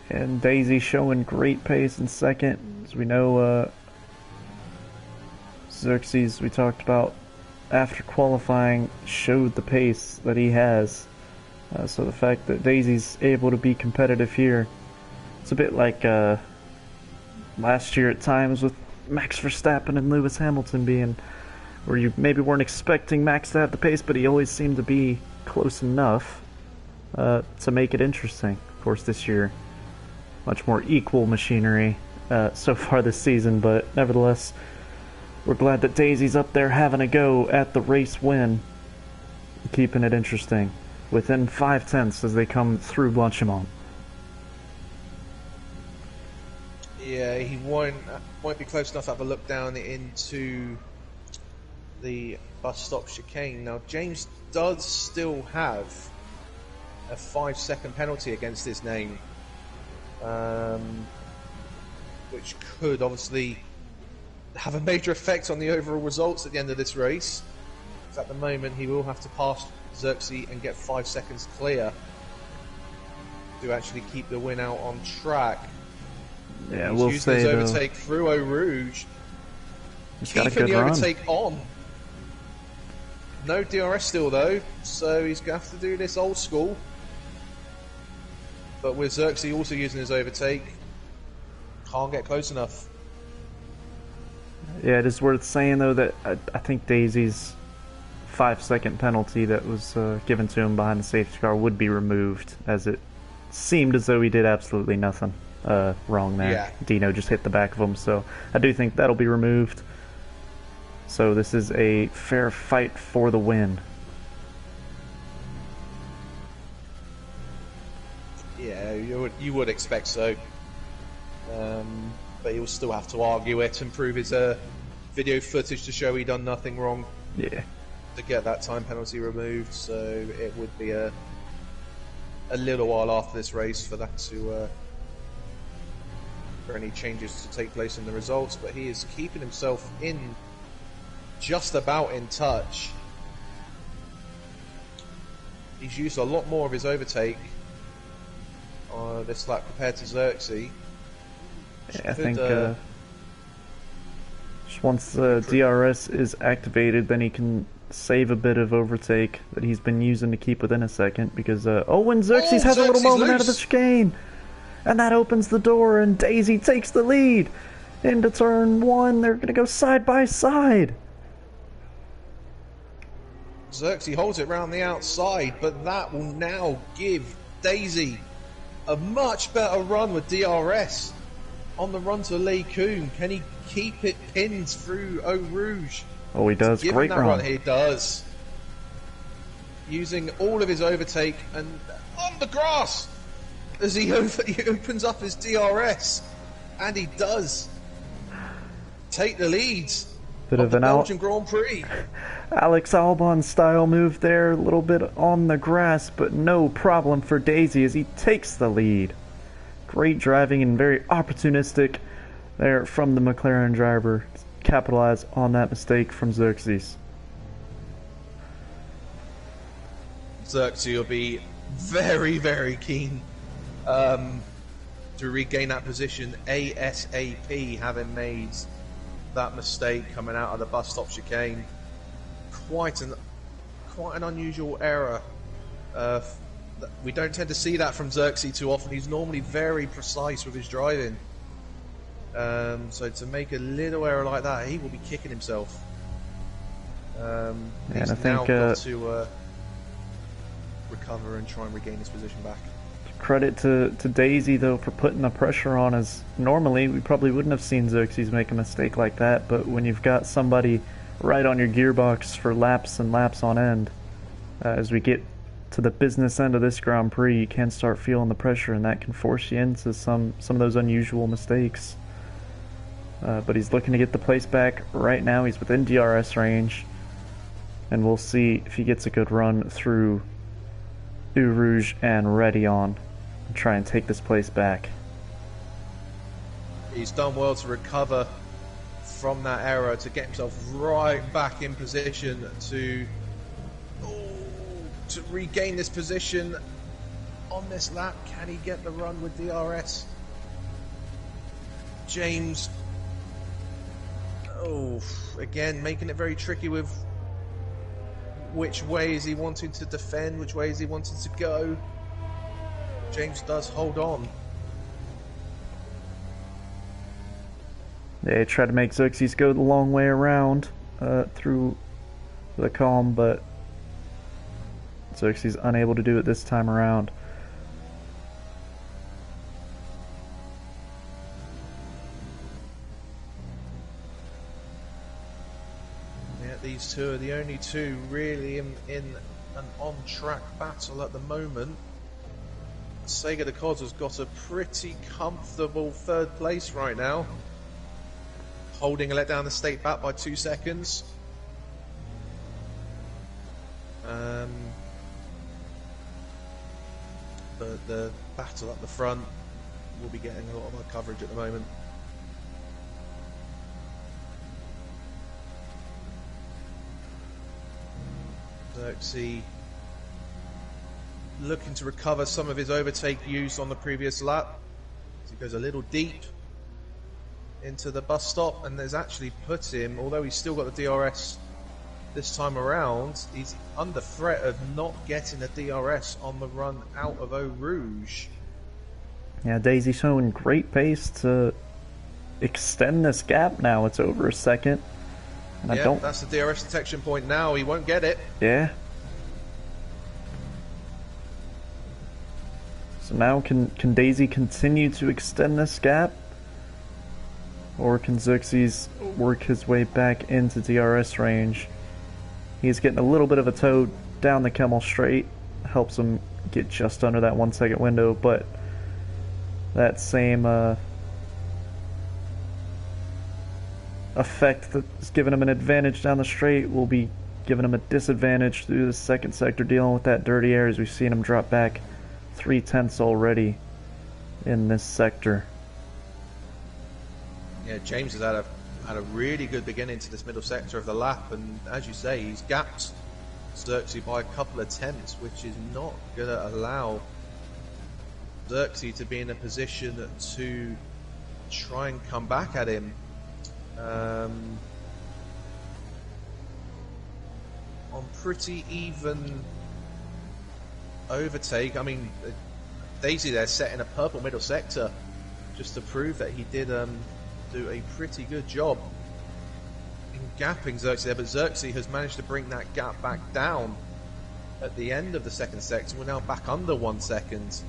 And Daisy showing great pace in second. As we know, Xerxes, we talked about after qualifying, showed the pace that he has. So the fact that Daisy's able to be competitive here, it's a bit like last year at times with Max Verstappen and Lewis Hamilton being, where you maybe weren't expecting Max to have the pace, but he always seemed to be close enough to make it interesting. Of course, this year, much more equal machinery so far this season, but nevertheless, we're glad that Daisy's up there having a go at the race win, keeping it interesting within 5/10 as they come through Blanchimont. Yeah, he won't be close enough to have a look down into the bus stop chicane. Now, James does still have a 5-second penalty against his name, which could obviously have a major effect on the overall results at the end of this race. Because at the moment, he will have to pass Xerxes and get 5 seconds clear to actually keep the win out on track. Yeah, He's we'll using say his overtake through Eau Rouge, keeping the overtake on. No DRS still though, so he's going to have to do this old school. But with Xerxes also using his overtake, can't get close enough. Yeah, it is worth saying though that I think Daisy's 5-second penalty that was given to him behind the safety car would be removed, as it seemed as though he did absolutely nothing wrong there. Yeah. Dino just hit the back of him, so I do think that'll be removed. So this is a fair fight for the win. Yeah, you would expect so. But he'll still have to argue it and prove his video footage to show he done nothing wrong. Yeah. To get that time penalty removed, so it would be a little while after this race for that to for any changes to take place in the results. But he is keeping himself in just about in touch. He's used a lot more of his overtake this lap compared to Xerxes. Yeah, I think just once the DRS is activated, then he can save a bit of overtake that he's been using to keep within a second, because when Xerxes has a little moment out of the chicane, and that opens the door, and Daisy takes the lead into turn 1. They're going to go side by side. Xerxes holds it round the outside, but that will now give Daisy a much better run with DRS on the run to Les Combes. Can he keep it pinned through Eau Rouge? Oh, he does. Great run. He does. Using all of his overtake and on the grass as he opens up his DRS, and he does take the lead. Bit of the an Belgian Grand Prix. Alex Albon style move there, a little bit on the grass, but no problem for Daisy as he takes the lead. Great driving and very opportunistic there from the McLaren driver. Capitalize on that mistake from Xerxes. Xerxes will be very, very keen to regain that position ASAP, having made that mistake coming out of the bus stop chicane. Quite an unusual error. We don't tend to see that from Xerxes too often. He's normally very precise with his driving. So to make a little error like that, he will be kicking himself. And he's I think now got to recover and try and regain his position back. Credit to Daisy though for putting the pressure on, as normally we probably wouldn't have seen Xerxes make a mistake like that, but when you've got somebody right on your gearbox for laps and laps on end, as we get to the business end of this Grand Prix, you can start feeling the pressure, and that can force you into some of those unusual mistakes. But he's looking to get the place back right now. He's within DRS range, and we'll see if he gets a good run through Eau Rouge and Rédillon and try and take this place back. He's done well to recover from that error to get himself right back in position to regain this position on this lap. Can he get the run with DRS? James, again, making it very tricky with which way is he wanting to defend, which way is he wanting to go. James does hold on. They try to make Xerxes go the long way around through the calm, but Xerxes unable to do it this time around. Yeah, these two are the only two really in an on-track battle at the moment. Sega de Cos has got a pretty comfortable third place right now, holding a let down the state back by 2 seconds. But the battle up the front will be getting a lot of our coverage at the moment. Xerxes looking to recover some of his overtake use on the previous lap. He goes a little deep into the bus stop, and there's actually put him, although he's still got the DRS this time around, he's under threat of not getting a DRS on the run out of Eau Rouge. Yeah, Daisy showing great pace to extend this gap now. It's over a second. And yeah, that's the DRS detection point now. He won't get it. Yeah. So now can Daisy continue to extend this gap? Or can Xerxes work his way back into DRS range? He's getting a little bit of a tow down the Kemmel Straight. Helps him get just under that 1 second window, but that same effect that's giving him an advantage down the straight will be giving him a disadvantage through the second sector, dealing with that dirty air, as we've seen him drop back 3/10 already in this sector. Yeah, James has had a really good beginning to this middle sector of the lap, and as you say, he's gapped Xerxes by a couple of tenths, which is not going to allow Xerxes to be in a position to try and come back at him. On pretty even overtake. I mean, Daisy there setting a purple middle sector just to prove that he did do a pretty good job in gapping Xerxes there, but Xerxes has managed to bring that gap back down at the end of the second sector. We're now back under 1 second.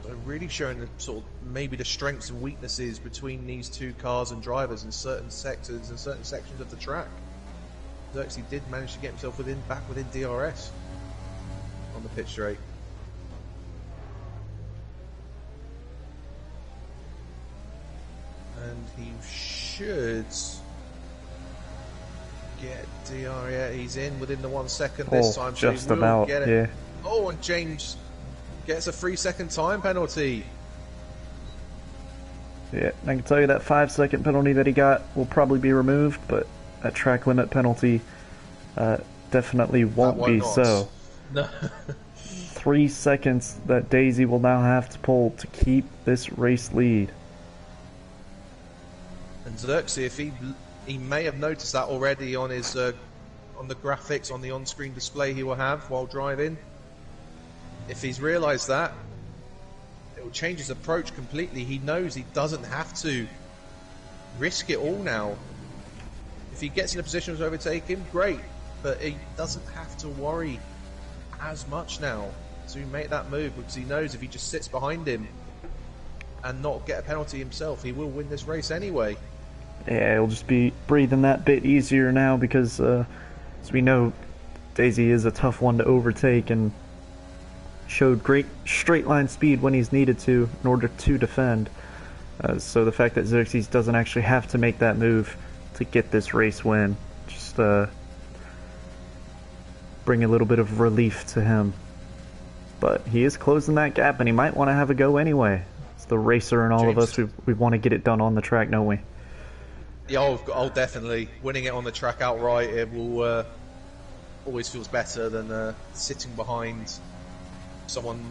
So really showing the sort of maybe the strengths and weaknesses between these two cars and drivers in certain sectors and certain sections of the track. Xerxes did manage to get himself back within DRS on the pit straight. And he should get DRS. Yeah, he's in within the 1 second this time. So just he will about, get it. yeah. Oh, and James gets a 3 second time penalty. Yeah, I can tell you that 5 second penalty that he got will probably be removed, but that track limit penalty definitely won't be so. No. 3 seconds that Daisy will now have to pull to keep this race lead. And Xerxes, if he may have noticed that already on his on the graphics on the on-screen display he will have while driving. If he's realised that, it will change his approach completely. He knows he doesn't have to risk it all now. If he gets in a position to overtake him, great, but he doesn't have to worry as much now to make that move, because he knows if he just sits behind him and not get a penalty himself, he will win this race anyway. Yeah, he'll just be breathing that bit easier now, because as we know, Daisy is a tough one to overtake and showed great straight line speed when he's needed to in order to defend. So the fact that Xerxes doesn't actually have to make that move to get this race win just bring a little bit of relief to him. But he is closing that gap, and he might want to have a go anyway. As the racer and all of James. us, we want to get it done on the track, don't we? Yeah, definitely. Winning it on the track outright, it will always feels better than sitting behind someone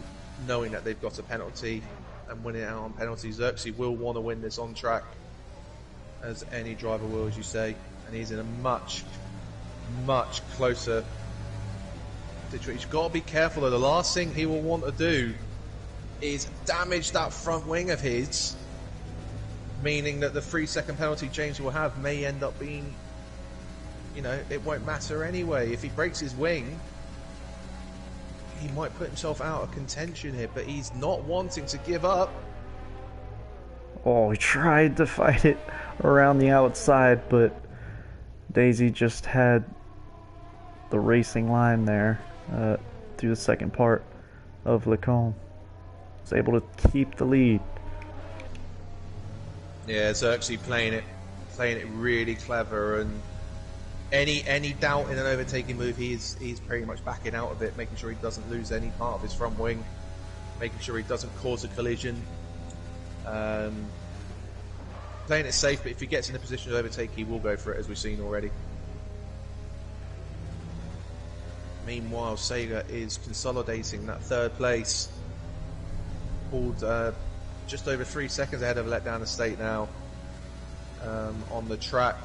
knowing that they've got a penalty and winning it out on penalties. Xerxes will want to win this on track, as any driver will, as you say, and he's in a much closer situation. He's got to be careful though. The last thing he will want to do is damage that front wing of his, meaning that the 3-second penalty James will have may end up being, you know, it won't matter anyway. If he breaks his wing, he might put himself out of contention here, but he's not wanting to give up. Oh, he tried to fight it around the outside, but Daisy just had the racing line there through the second part of Lecombe. Was able to keep the lead. Yeah, Xerxes playing it really clever, and any doubt in an overtaking move, he's pretty much backing out of it, making sure he doesn't lose any part of his front wing, making sure he doesn't cause a collision. Playing it safe, but if he gets in a position to overtake, he will go for it, as we've seen already. Meanwhile, Sega is consolidating that third place, pulled just over 3 seconds ahead of Let Down the State now on the track.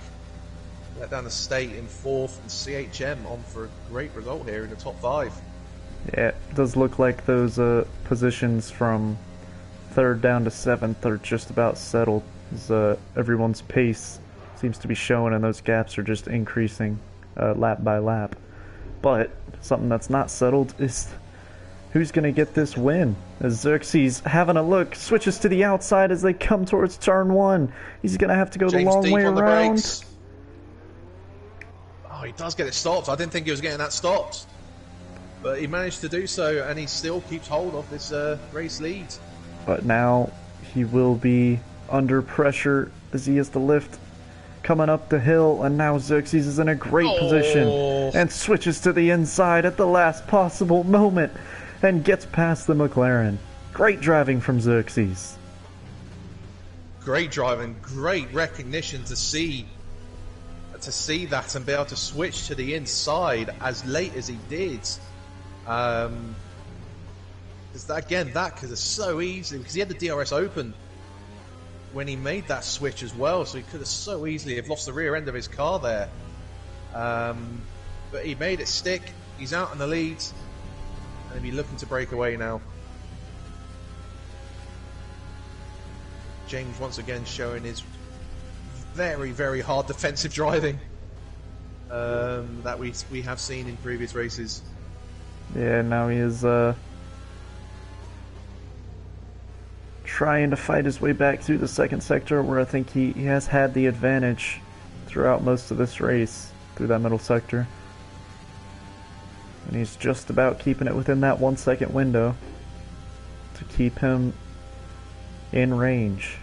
Let Down the State in 4th, and CHM on for a great result here in the top 5. Yeah, it does look like those positions from 3rd down to 7th are just about settled. As, everyone's pace seems to be showing, and those gaps are just increasing lap by lap. But something that's not settled is who's going to get this win. As Xerxes, having a look, switches to the outside as they come towards turn 1. He's going to have to go the long way around. Oh, he does get it stopped. I didn't think he was getting that stopped, but he managed to do so, and he still keeps hold of this race lead. But now he will be under pressure as he has to lift coming up the hill, and now Xerxes is in a great position and switches to the inside at the last possible moment and gets past the McLaren. Great driving from Xerxes. Great driving, great recognition to see that and be able to switch to the inside as late as he did. Because it's so easy, because he had the DRS open when he made that switch as well, so he could have so easily have lost the rear end of his car there. But he made it stick. He's out in the lead, and he'll be looking to break away now. James once again showing his very, very hard defensive driving that we have seen in previous races. Yeah, now he is trying to fight his way back through the second sector, where I think he has had the advantage throughout most of this race, through that middle sector. And he's just about keeping it within that 1 second window to keep him in range.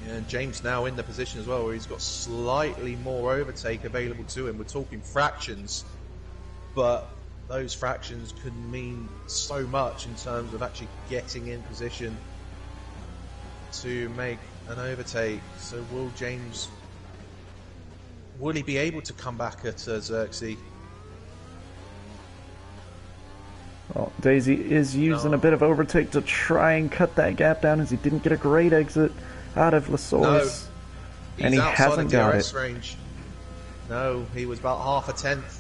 Yeah, and James now in the position as well where he's got slightly more overtake available to him. We're talking fractions, but those fractions could mean so much in terms of actually getting in position to make an overtake. So will he be able to come back at Xerxes? Well, Daisy is using a bit of overtake to try and cut that gap down, as he didn't get a great exit out of Lesource. No, and he hasn't got it. Range. No, he was about half a tenth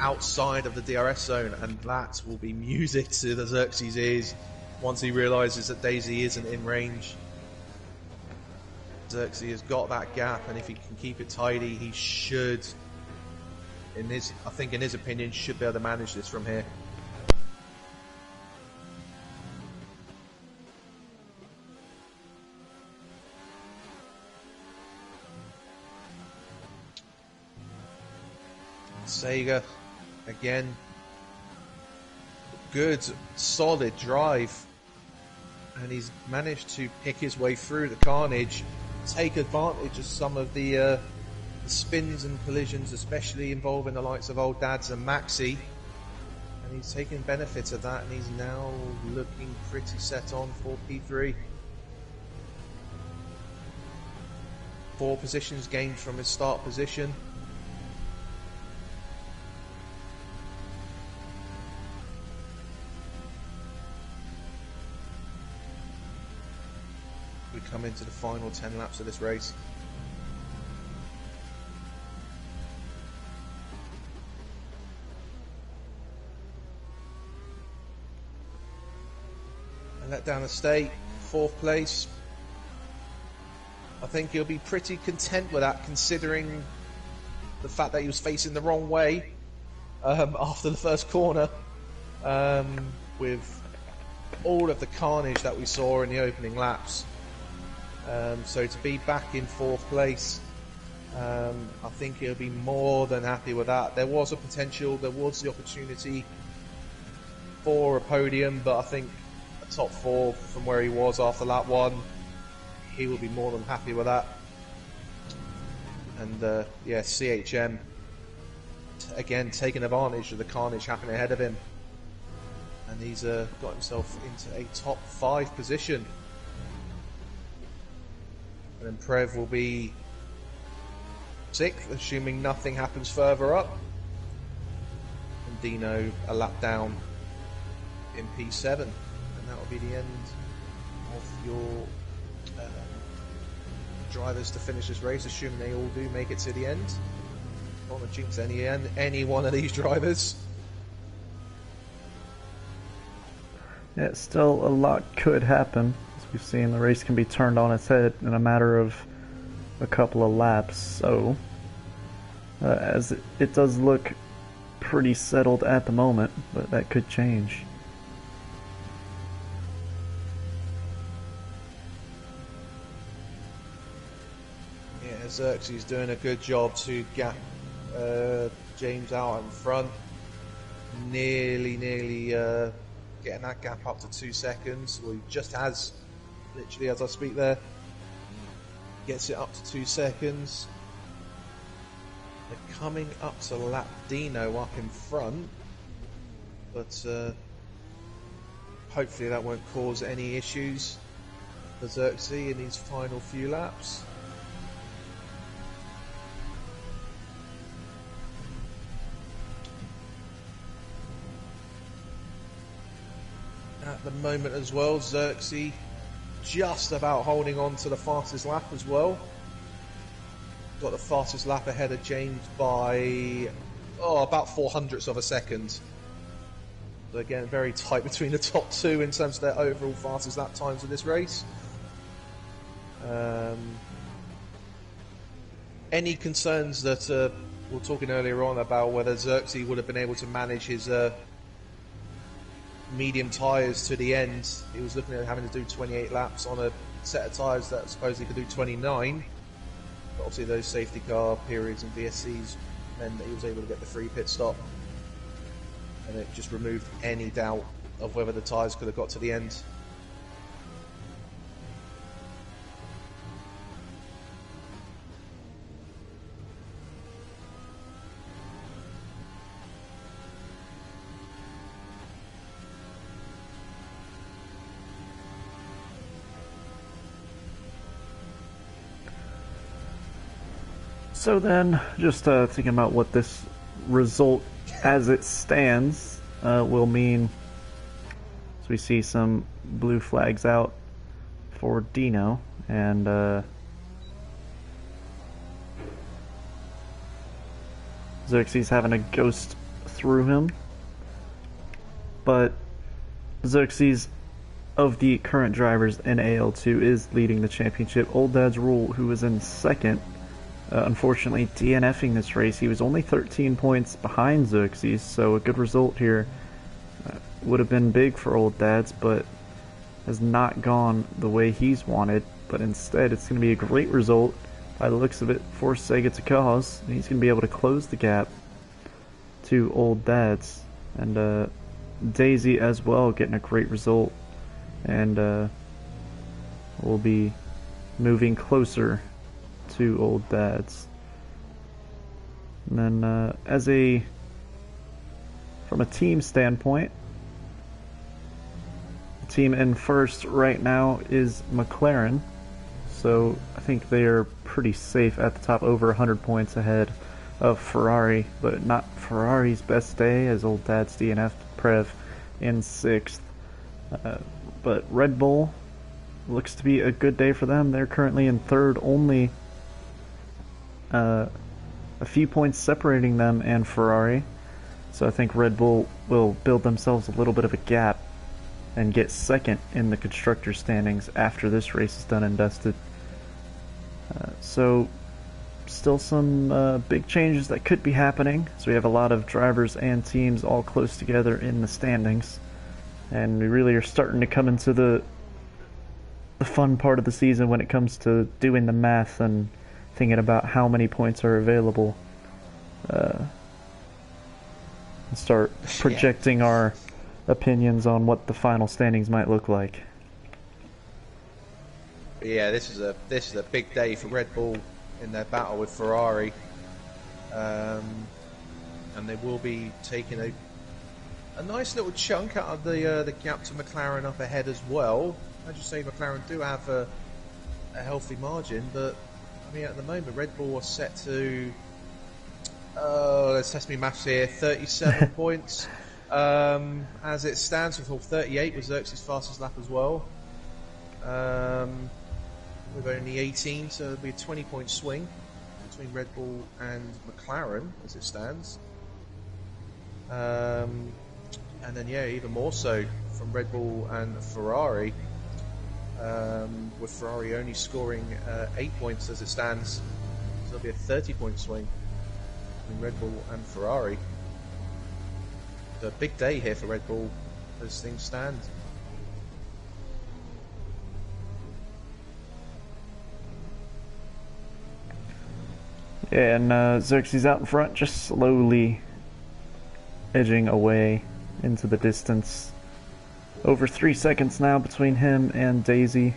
outside of the DRS zone, and that will be music to the Xerxes' ears once he realises that Daisy isn't in range. Xerxes has got that gap, and if he can keep it tidy, he should, in his opinion, should be able to manage this from here. Sega, again, good, solid drive, and he's managed to pick his way through the carnage, take advantage of some of the spins and collisions, especially involving the likes of Old Dads and Maxi, And he's taking benefit of that, and he's now looking pretty set on for P3. 4 positions gained from his start position. We come into the final 10 laps of this race. And let down the state, 4th place. I think he'll be pretty content with that, considering the fact that he was facing the wrong way after the first corner, with all of the carnage that we saw in the opening laps. So to be back in 4th place, I think he'll be more than happy with that. There was a potential, there was the opportunity for a podium, but I think a top 4 from where he was after lap 1, he will be more than happy with that. And yeah, CHM again taking advantage of the carnage happening ahead of him, and he's got himself into a top 5 position. And then Prev will be 6th, assuming nothing happens further up. And Dino a lap down in P7. And that will be the end of your drivers to finish this race, assuming they all do make it to the end. Don't want to jinx any one of these drivers. Yeah, still a lot could happen. As we've seen, the race can be turned on its head in a matter of a couple of laps. So, as it does look pretty settled at the moment, but that could change. Yeah, Xerxes doing a good job to gap James out in front. Nearly getting that gap up to 2 seconds. Well, he just has, literally as I speak there, gets it up to 2 seconds. They're coming up to lap Dino up in front, but hopefully that won't cause any issues for Xerxes in these final few laps. At the moment as well, Xerxes just about holding on to the fastest lap as well. Got the fastest lap ahead of James by about 0.04 of a second. So again, very tight between the top 2 in terms of their overall fastest lap times of this race. Any concerns that we were talking earlier on about whether Xerxes would have been able to manage his medium tyres to the end? He was looking at having to do 28 laps on a set of tyres that supposedly could do 29. But obviously those safety car periods and VSCs meant that he was able to get the free pit stop. And it just removed any doubt of whether the tyres could have got to the end. So then, just thinking about what this result as it stands will mean. So we see some blue flags out for Dino, and Xerxes having a ghost through him. But Xerxes, of the current drivers in AL2, is leading the championship. Old Dad's Rule, who was in 2nd, unfortunately DNFing this race. He was only 13 points behind Xerxes, so a good result here would have been big for Old Dad's, but has not gone the way he's wanted. But instead, it's going to be a great result by the looks of it for Sega Takaz, and he's going to be able to close the gap to Old Dad's. And Daisy as well getting a great result, and will be moving closer to Old Dad's. And then as a From a team standpoint, the team in first right now is McLaren, so I think they are pretty safe at the top, over 100 points ahead of Ferrari, but not Ferrari's best day, as old dad's DNF Prev in 6th. But Red Bull looks to be a good day for them. They're currently in 3rd, only a few points separating them and Ferrari. So I think Red Bull will build themselves a little bit of a gap and get 2nd in the constructor standings after this race is done and dusted. So still some big changes that could be happening. So we have a lot of drivers and teams all close together in the standings, and we really are starting to come into the fun part of the season when it comes to doing the math and thinking about how many points are available, and start projecting our opinions on what the final standings might look like. Yeah, this is a big day for Red Bull in their battle with Ferrari, and they will be taking a nice little chunk out of the gap to McLaren up ahead as well. As you say, McLaren do have a healthy margin, but I mean at the moment Red Bull are set to let's test me maths here, 37 points as it stands. With 38 was Xerxes' fastest lap as well. With only 18, so it'll be a 20-point swing between Red Bull and McLaren as it stands. And then, yeah, even more so from Red Bull and Ferrari, with Ferrari only scoring 8 points as it stands. So it'll be a 30-point swing between Red Bull and Ferrari. So a big day here for Red Bull as things stand. Yeah, and Xerxes out in front, just slowly edging away into the distance. Over 3 seconds now between him and Daisy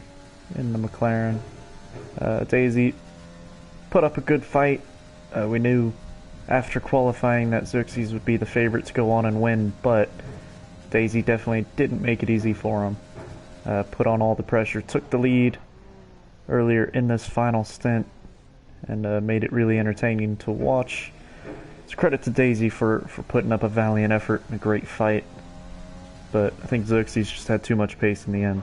in the McLaren. Daisy put up a good fight. We knew after qualifying that Xerxes would be the favorite to go on and win, but Daisy definitely didn't make it easy for him. Put on all the pressure, took the lead earlier in this final stint, and made it really entertaining to watch. It's credit to Daisy for putting up a valiant effort and a great fight, but I think Xerxes just had too much pace in the end.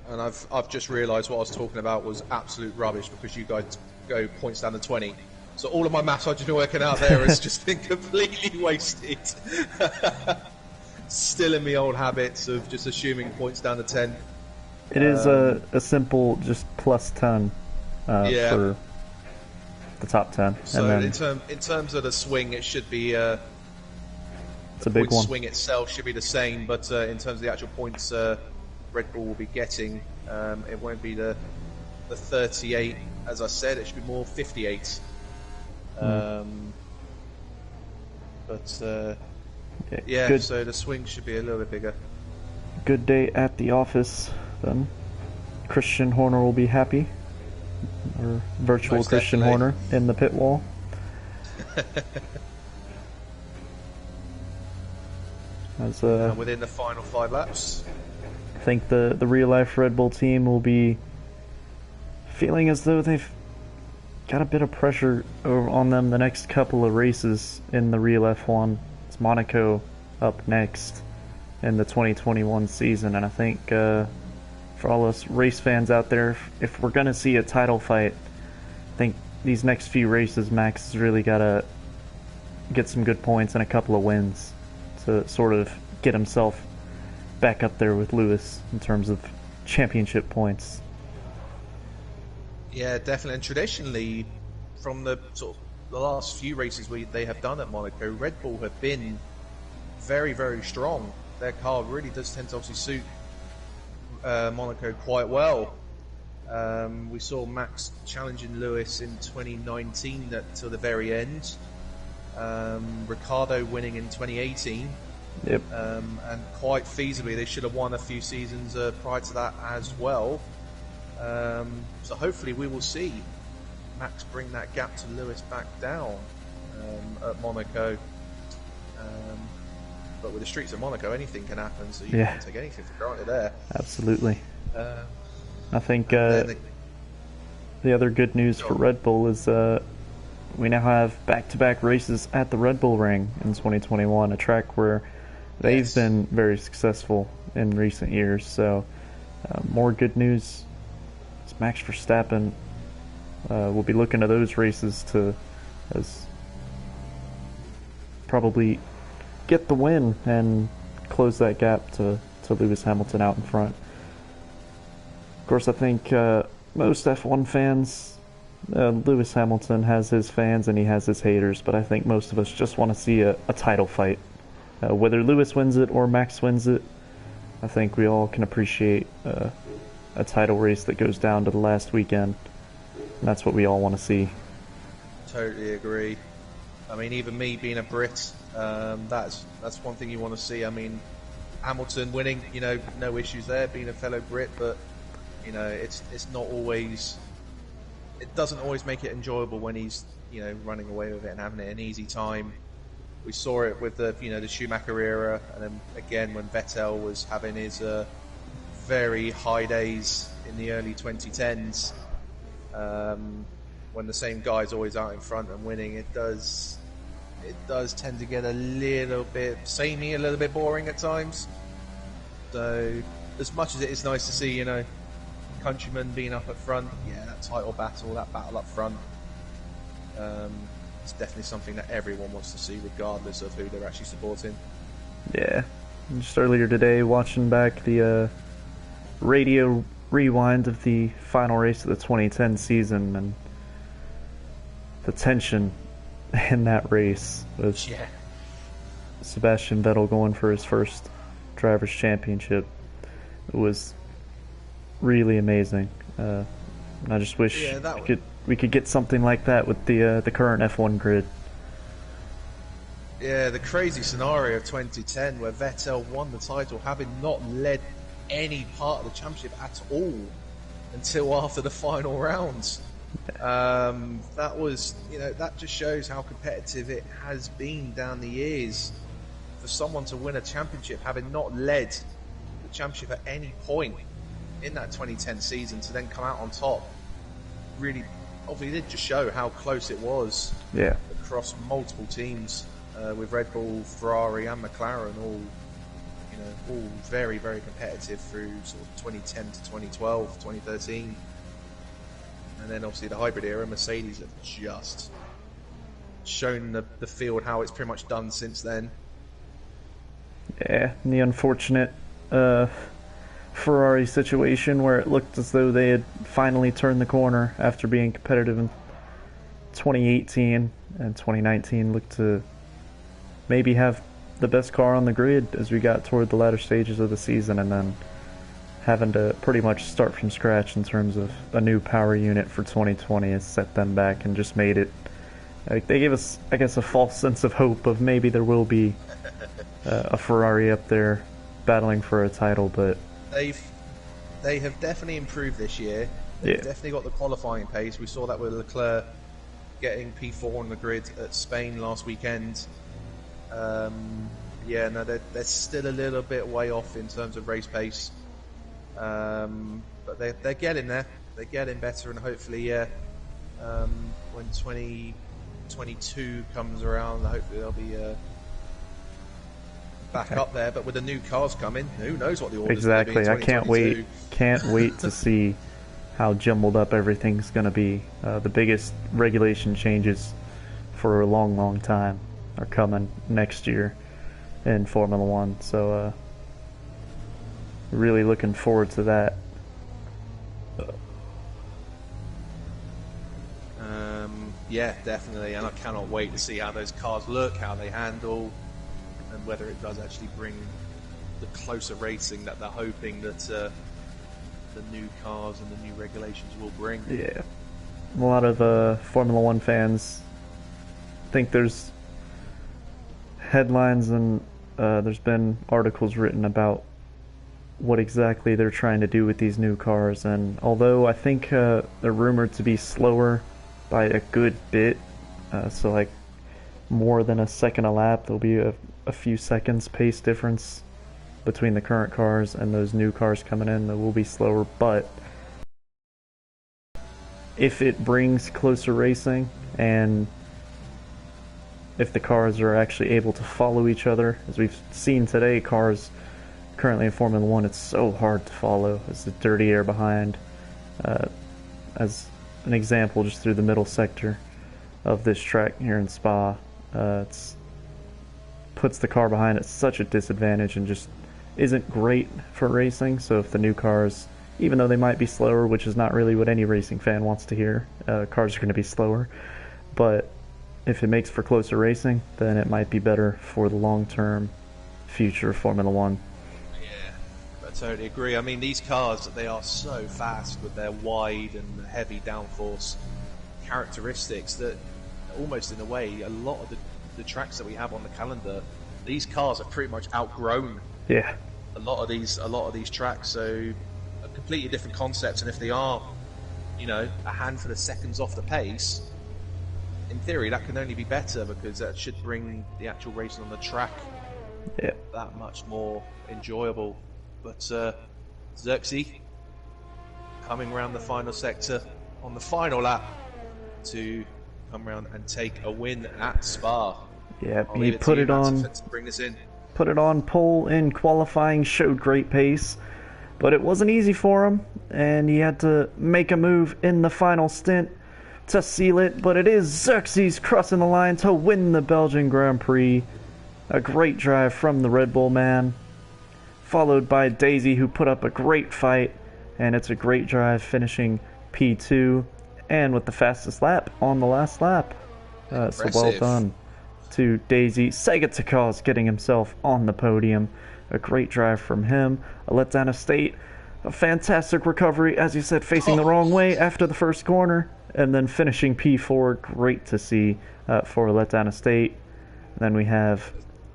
And I've just realised what I was talking about was absolute rubbish, because you guys go points down to 20. So all of my maths I've been working out there has just been completely wasted. Still in the old habits of just assuming points down to 10. It is a simple just plus 10 for the top 10. So and then in terms of the swing, it should be it's a big one. Swing itself should be the same, but in terms of the actual points Red Bull will be getting, it won't be the 38 as I said. It should be more 58. But yeah, good. So the swing should be a little bit bigger. Good day at the office then. Christian Horner will be happy. Or virtual Most Christian definitely. Horner in the pit wall. As Within the final 5 laps. I think the real life Red Bull team will be feeling as though they've got a bit of pressure on them the next couple of races in the real F1. It's Monaco up next in the 2021 season, and I think for all us race fans out there, if we're going to see a title fight, I think these next few races Max has really got to get some good points and a couple of wins to sort of get himself back up there with Lewis in terms of championship points. Yeah, definitely. And traditionally, from the sort of the last few races they have done at Monaco, Red Bull have been very, very strong. Their car really does tend to obviously suit Monaco quite well. We saw Max challenging Lewis in 2019 to the very end. Ricciardo winning in 2018. Yep. And quite feasibly, they should have won a few seasons prior to that as well. So hopefully we will see Max bring that gap to Lewis back down at Monaco. But with the streets of Monaco, anything can happen, so you can't take anything for granted there. Absolutely. I think the other good news for Red Bull is we now have back-to-back races at the Red Bull Ring in 2021, a track where they've been very successful in recent years. So more good news. Max Verstappen will be looking to those races to probably get the win and close that gap to Lewis Hamilton out in front. Of course, I think most F1 fans, Lewis Hamilton has his fans and he has his haters, but I think most of us just want to see a title fight. Whether Lewis wins it or Max wins it, I think we all can appreciate a title race that goes down to the last weekend. And that's what we all want to see. Totally agree. I mean, even me being a Brit, that's one thing you want to see. I mean, Hamilton winning, no issues there, being a fellow Brit, but it's not always. It doesn't always make it enjoyable when he's running away with it and having it an easy time. We saw it with the the Schumacher era, and then again when Vettel was having his very high days in the early 2010s. When the same guy's always out in front and winning, it does tend to get a little bit samey, a little bit boring at times. So as much as it is nice to see, countrymen being up at front, that title battle, that battle up front, it's definitely something that everyone wants to see, regardless of who they're actually supporting. Yeah, just earlier today, watching back the radio rewind of the final race of the 2010 season, and the tension in that race with Sebastian Vettel going for his first Drivers' Championship. It was really amazing. And I just wish we could get something like that with the current F1 grid. Yeah, the crazy scenario of 2010 where Vettel won the title having not led any part of the championship at all until after the final rounds. That was, that just shows how competitive it has been down the years. For someone to win a championship having not led the championship at any point in that 2010 season to then come out on top, really, obviously did just show how close it was across multiple teams, with Red Bull, Ferrari and McLaren all very, very competitive through sort of 2010 to 2012, 2013. And then obviously the hybrid era, Mercedes have just shown the field how it's pretty much done since then. Yeah, and the unfortunate Ferrari situation where it looked as though they had finally turned the corner after being competitive in 2018, and 2019 looked to maybe have the best car on the grid as we got toward the latter stages of the season, and then having to pretty much start from scratch in terms of a new power unit for 2020 has set them back and just made it, they gave us, I guess, a false sense of hope of maybe there will be a Ferrari up there battling for a title, but they have definitely improved this year. They've definitely got the qualifying pace. We saw that with Leclerc getting P4 on the grid at Spain last weekend. They're still a little bit way off in terms of race pace, but they're getting there. They're getting better, and hopefully, when 2022 comes around, hopefully they'll be back up there. But with the new cars coming, who knows what the order's going to be in 2022. Can't wait to see how jumbled up everything's going to be. The biggest regulation changes for a long, long time are coming next year in Formula One, so really looking forward to that. Definitely, and I cannot wait to see how those cars look, how they handle, and whether it does actually bring the closer racing that they're hoping that the new cars and the new regulations will bring. Yeah, a lot of Formula One fans think there's headlines and there's been articles written about what exactly they're trying to do with these new cars, and although I think they're rumored to be slower by a good bit, so like more than a second a lap. There'll be a few seconds pace difference between the current cars and those new cars coming in that will be slower, but if it brings closer racing and if the cars are actually able to follow each other, as we've seen today, cars currently in Formula 1, it's so hard to follow as the dirty air behind. As an example, just through the middle sector of this track here in Spa, it puts the car behind at such a disadvantage and just isn't great for racing. So if the new cars, even though they might be slower, which is not really what any racing fan wants to hear, cars are going to be slower, but if it makes for closer racing, then it might be better for the long-term future of Formula 1. I totally agree. I mean, these cars, they are so fast with their wide and heavy downforce characteristics that almost in a way, a lot of the tracks that we have on the calendar, these cars are pretty much outgrown. Yeah. A lot of these tracks, so a completely different concepts, and if they are, you know, a handful of seconds off the pace, in theory that can only be better because that should bring the actual racing on the track that much more enjoyable. But Xerxes coming around the final sector on the final lap to come around and take a win at Spa. Yeah, he put it on. To bring this in. Put it on pole in qualifying, showed great pace, but it wasn't easy for him, and he had to make a move in the final stint to seal it. But it is Xerxes crossing the line to win the Belgian Grand Prix. A great drive from the Red Bull man, followed by Daisy, who put up a great fight, and it's a great drive, finishing P2 and with the fastest lap on the last lap. So well done to Daisy. Segatakaz getting himself on the podium. A great drive from him. A letdown of state. A fantastic recovery, as you said, facing the wrong way after the first corner, and then finishing P4. Great to see for a letdown of state. And then we have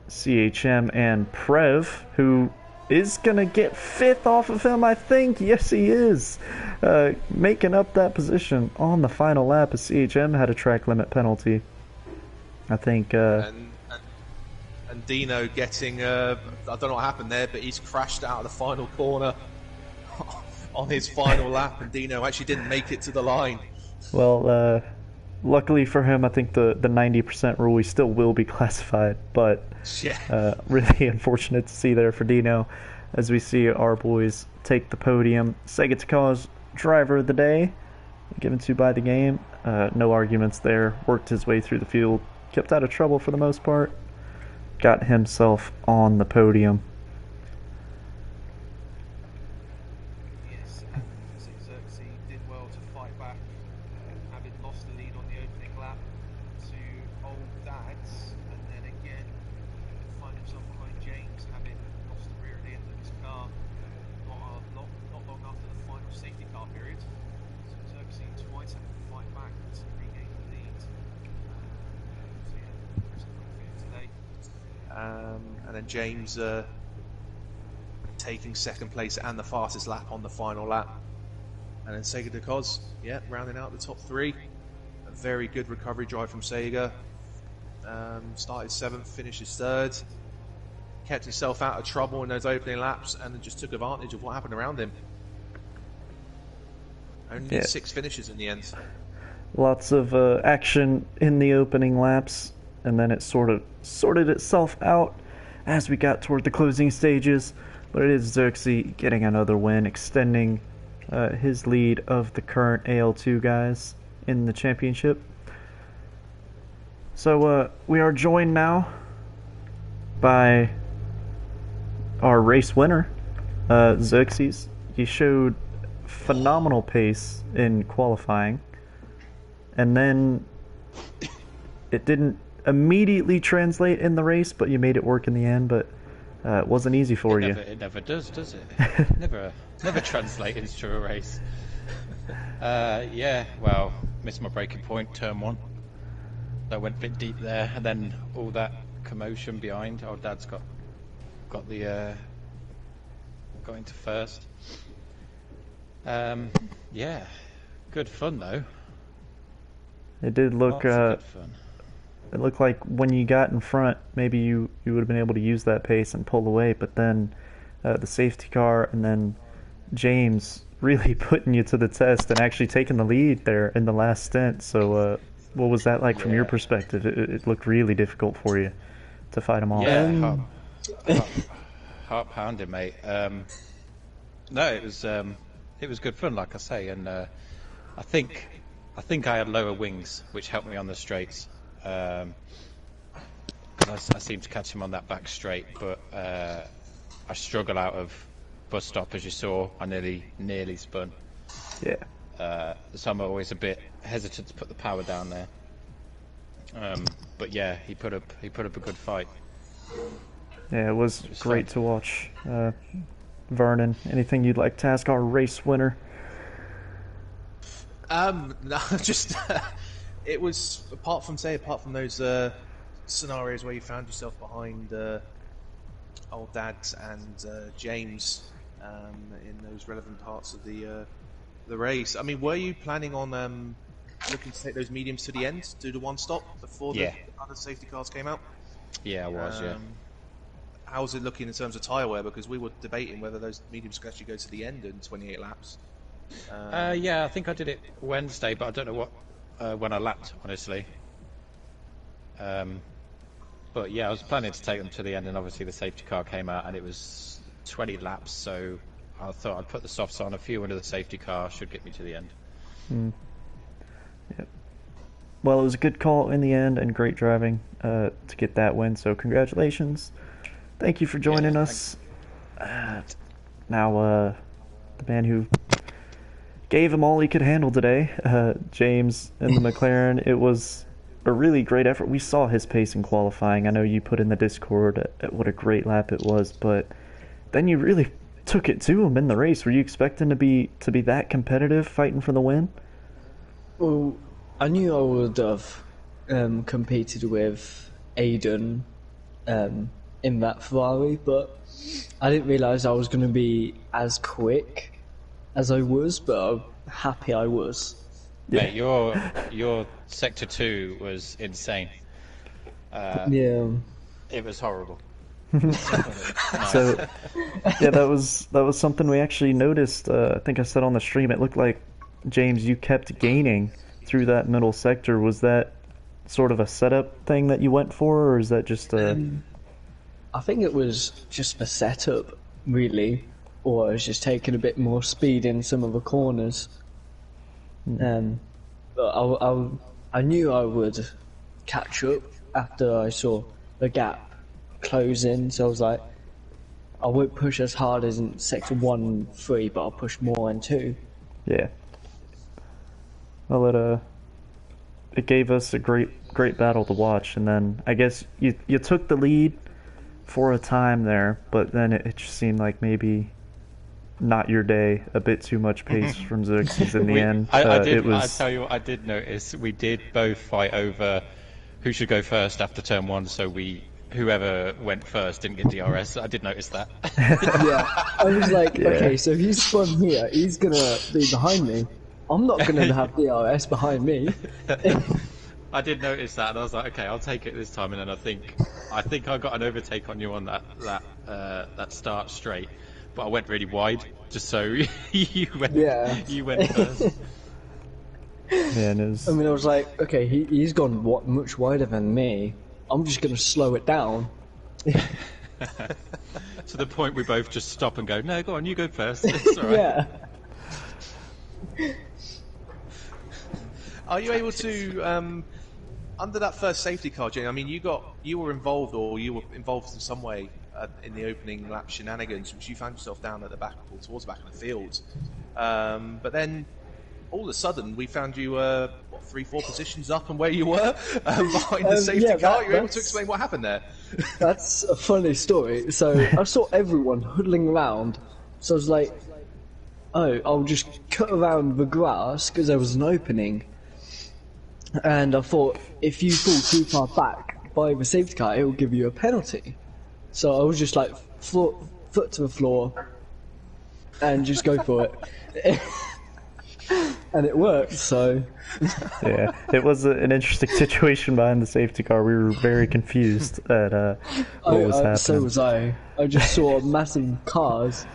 CHM and Prev, who is going to get 5th off of him, I think. Yes, he is. Making up that position on the final lap as CHM had a track limit penalty. I think... and Dino getting... I don't know what happened there, but he's crashed out of the final corner on his final lap, and Dino actually didn't make it to the line. Well, luckily for him, I think the 90% rule, he still will be classified, but really unfortunate to see there for Dino as we see our boys take the podium. Segatakaz, driver of the day, given to by the game. No arguments there. Worked his way through the field, kept out of trouble for the most part, got himself on the podium. And then James taking second place and the fastest lap on the final lap. And then Sega Decoz, rounding out the top 3. A very good recovery drive from Sega. Started 7th, finishes 3rd. Kept himself out of trouble in those opening laps and then just took advantage of what happened around him. Only 6 finishes in the end. Lots of action in the opening laps, and then it sort of sorted itself out as we got toward the closing stages. But it is Xerxes getting another win, extending his lead of the current AL2 guys in the championship. So we are joined now by our race winner, Xerxes. He showed phenomenal pace in qualifying, and then it didn't immediately translate in the race, but you made it work in the end. But it wasn't easy for you. It never does it? never translates to a race. Well, missed my braking point, turn 1. So I went a bit deep there, and then all that commotion behind. Our dad's got the got into first. Good fun though. It did look good fun. it looked like when you got in front, maybe you would have been able to use that pace and pull away, but then the safety car and then James really putting you to the test and actually taking the lead there in the last stint. So what was that like from your perspective? It looked really difficult for you to fight them all. Yeah, heart pounding, mate. No, it was good fun, like I say, and I think I had lower wings, which helped me on the straights. Because I seemed to catch him on that back straight, but I struggle out of bus stop, as you saw. I nearly spun. Yeah. So I'm always a bit hesitant to put the power down there. But yeah, he put up a good fight. Yeah, it was great to watch. Vernon, anything you'd like to ask our race winner? No, just it was apart from those scenarios where you found yourself behind old Dad and James in those relevant parts of the race. I mean, were you planning on looking to take those mediums to the end, do the one stop before the other safety cars came out? Yeah, I was. How's it looking in terms of tyre wear? Because we were debating whether those mediums could actually go to the end in 28 laps. Yeah, I think I did it Wednesday, but I don't know when I lapped, honestly. But yeah, I was planning to take them to the end, and obviously the safety car came out, and it was 20 laps, so I thought I'd put the softs on. A few under the safety car should get me to the end. Yep. Well, it was a good call in the end, and great driving to get that win. So congratulations. Thank you for joining us. Now, the man who gave him all he could handle today, James in the McLaren. It was a really great effort. We saw his pace in qualifying. I know you put in the Discord what a great lap it was, but then you really took it to him in the race. Were you expecting to be that competitive, fighting for the win? Well, I knew I would have competed with Aiden in that Ferrari, but I didn't realise I was going to be as quick as I was, but I'm happy I was. Mate, your sector 2 was insane. Yeah. It was horrible. So, yeah, that was something we actually noticed. I think I said on the stream, it looked like, James, you kept gaining through that middle sector. Was that sort of a setup thing that you went for, or is that just a... I think it was just a setup, really, or I was just taking a bit more speed in some of the corners. But I knew I would catch up after I saw the gap closing, so I was like, I won't push as hard as in sector 1, 3, but I'll push more in 2. Yeah. Well, it gave us a great battle to watch, and then I guess you took the lead for a time there, but then it just seemed like maybe not your day. A bit too much pace from Xerxes in the end. I tell you what, I did notice we did both fight over who should go first after turn 1, so whoever went first didn't get DRS. I did notice that. Yeah, I was like, okay, so he's spun here, he's gonna be behind me. I'm not gonna have DRS behind me. I did notice that, and I was like, okay, I'll take it this time. And then I think I got an overtake on you on that start straight, but I went really wide just so you went first. Yeah, I mean, I was like, okay, he's gone much wider than me. I'm just gonna slow it down. To the point we both just stop and go, no, go on, you go first. It's all right. Yeah. Are you able to, under that first safety car, Jane? I mean, you were involved in some way in the opening lap shenanigans, which you found yourself down at the back or towards the back of the field. But then, all of a sudden, we found you 3-4 positions up and where you were behind the safety car. You're able to explain what happened there? That's a funny story. So I saw everyone huddling around, so I was like, oh, I'll just cut around the grass because there was an opening. And I thought, if you fall too far back by the safety car, it will give you a penalty. So I was just like, foot to the floor, and just go for it. and it worked. So Yeah, it was an interesting situation behind the safety car. We were very confused at what was happening. so was I. I just saw massive cars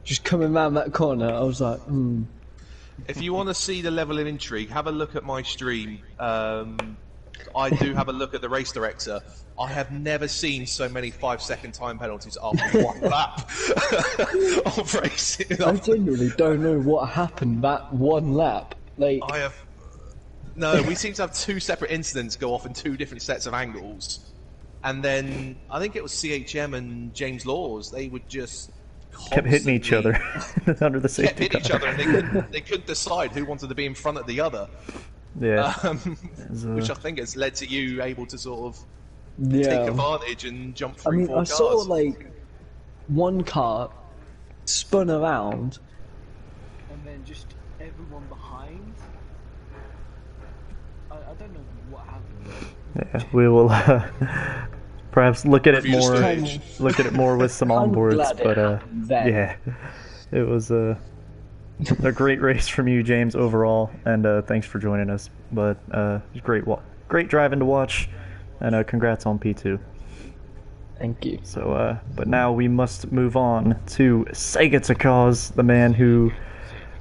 just coming around that corner. I was like, If you want to see the level of intrigue, have a look at my stream. I do have a look at the race director. I have never seen so many 5-second time penalties after one lap of racing. I genuinely don't know what happened that one lap. Like, I have. No, we seem to have 2 separate incidents go off in 2 different sets of angles. And then I think it was CHM and James Laws. They would just kept hitting each other under the safety kept hitting car. each other, and they couldn't decide who wanted to be in front of the other. Yeah, Which I think has led to you able to sort of yeah. take advantage and jump I through mean, 4 I cars. saw like one car spun around, and then just everyone behind. I don't know what happened. yeah. We will perhaps look at it Review more. stage. Look at it more with some I'm onboards, glad it but happened then. yeah, it was a great race from you, James, overall, and thanks for joining us. But great driving to watch, and congrats on P2. Thank you. So, but now we must move on to Sega Takaz, the man who,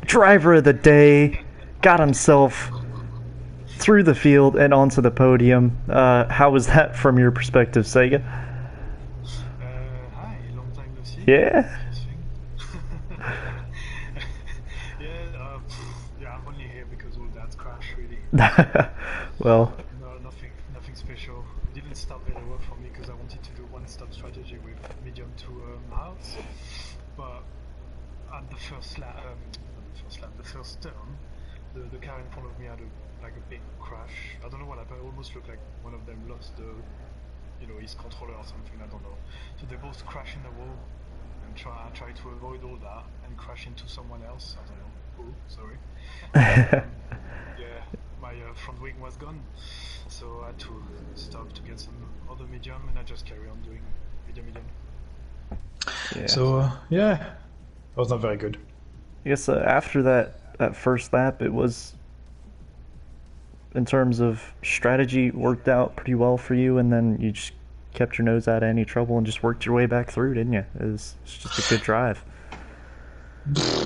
driver of the day, got himself through the field and onto the podium. How was that from your perspective, Sega? Hi, long time no see. Yeah. Yeah, I'm only here because all that crash, really. Well, No, nothing special. It didn't start very well for me because I wanted to do one-stop strategy with medium to hards, but at the first the first turn, the car in front of me had a big crash. I don't know what happened. It almost looked like one of them lost his controller or something. I don't know. So they both crashed in the wall, and I tried to avoid all that and crash into someone else. I don't know. Oh, sorry. Yeah, my front wing was gone, so I had to stop to get some other medium, and I just carry on doing medium. yeah. So yeah, that was not very good. I guess after that first lap, it was, in terms of strategy, worked out pretty well for you, and then you just kept your nose out of any trouble and just worked your way back through, didn't you? It's just a good drive.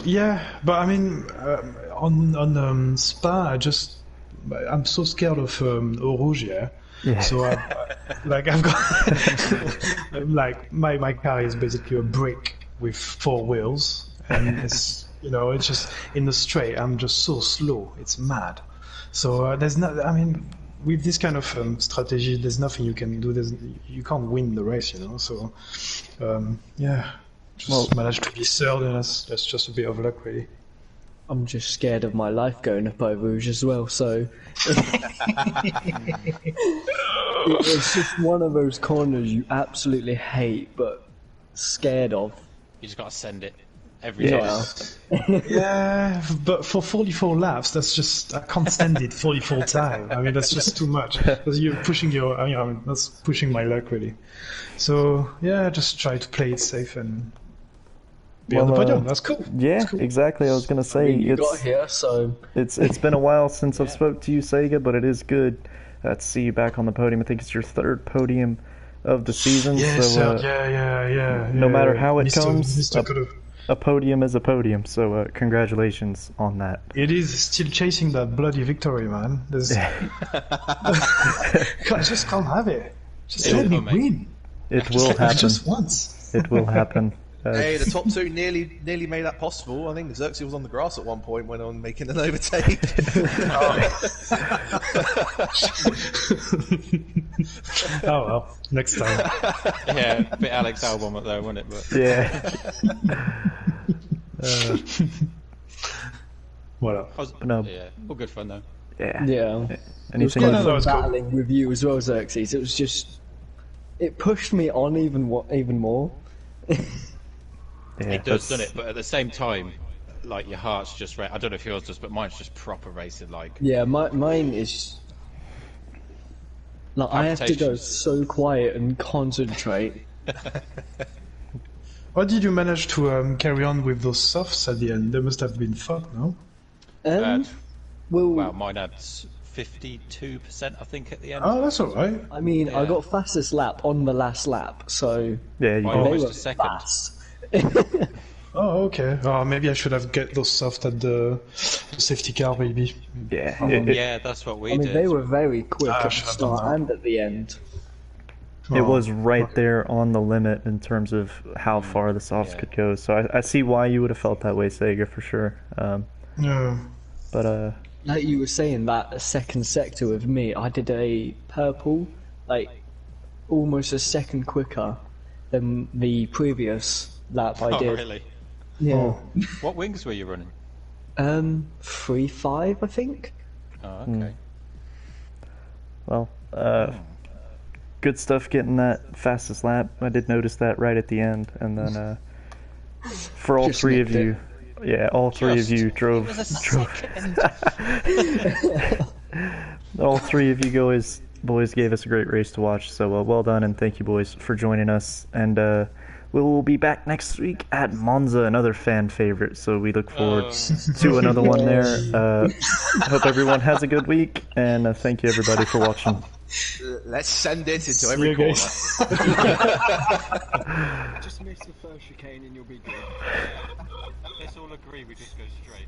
Yeah, but I mean, on Spa, I'm so scared of Eau Rouge, yeah. Yeah. So I've got like my car is basically a brick with 4 wheels, and it's it's just in the straight. I'm just so slow. It's mad. So there's not. I mean, with this kind of strategy, there's nothing you can do. You can't win the race, So yeah. Just managed to be third, and that's just a bit of luck, really. I'm just scared of my life going up Eau Rouge as well, so it's just one of those corners you absolutely hate but scared of. You just gotta send it every time. Yeah, but for 44 laps, that's just I can't stand it 44 times. I mean, that's just too much. Because you're pushing that's pushing my luck, really. So yeah, just try to play it safe and be on the podium. That's cool. Yeah, That's cool. exactly. I was gonna say You got here, so it's been a while since I've spoke to you, Sega, but it is good to see you back on the podium. I think it's your 3rd podium of the season. Yeah, so yeah. no matter how it comes, Mr. a podium is a podium. So congratulations on that. It is still chasing that bloody victory, man. I just can't have it. Just let me win. It will happen. Just once. It will happen. Hey, the top 2 nearly made that possible. I think Xerxes was on the grass at one point when on making an overtake. Oh well, next time. Yeah, a bit Alex Albon though, wasn't it? But Yeah. What up? No. yeah, all good fun though. Yeah. yeah. It was Anything kind else? that of was cool. battling with you as well, Xerxes. It was just it pushed me on even more. Yeah, It does, that's- doesn't it? But at the same time, like your heart's just I don't know if yours does, but mine's just proper racing. Like Yeah, mine is like I have to go Palpitations. so quiet and concentrate. How did you manage to carry on with those softs at the end? They must have been fun, no? Well, mine had 52%, I think, at the end. Oh, that's alright. I mean, I Yeah. got fastest lap on the last lap, so Yeah, you By did. they almost were a second. fast. Oh, okay. Oh, maybe I should have get those soft at the safety car, maybe. Yeah, Yeah, that's what we I mean, did. they were very quick at the should have done start that. and at the end. it Oh, was right there on the limit in terms of how far the softs Yeah. could go. So I see why you would have felt that way, Sega, for sure. Yeah. But Like you were saying, that second sector with me, I did a purple, like, almost a second quicker than the previous lap I Oh, did. really? Yeah. Oh. What wings were you running? 3.5, I think. Oh, okay. well, good stuff getting that fastest lap. I did notice that right at the end, and then for all Just three of nicked it. you, yeah, all three of you drove. All three of you boys gave us a great race to watch. So well done, and thank you, boys, for joining us. And we will be back next week at Monza, another fan favorite. So we look forward to another one there. I hope everyone has a good week, and thank you everybody for watching. Let's send it into See every you corner. guys. Just miss the first chicane and you'll be good. Let's all agree we just go straight.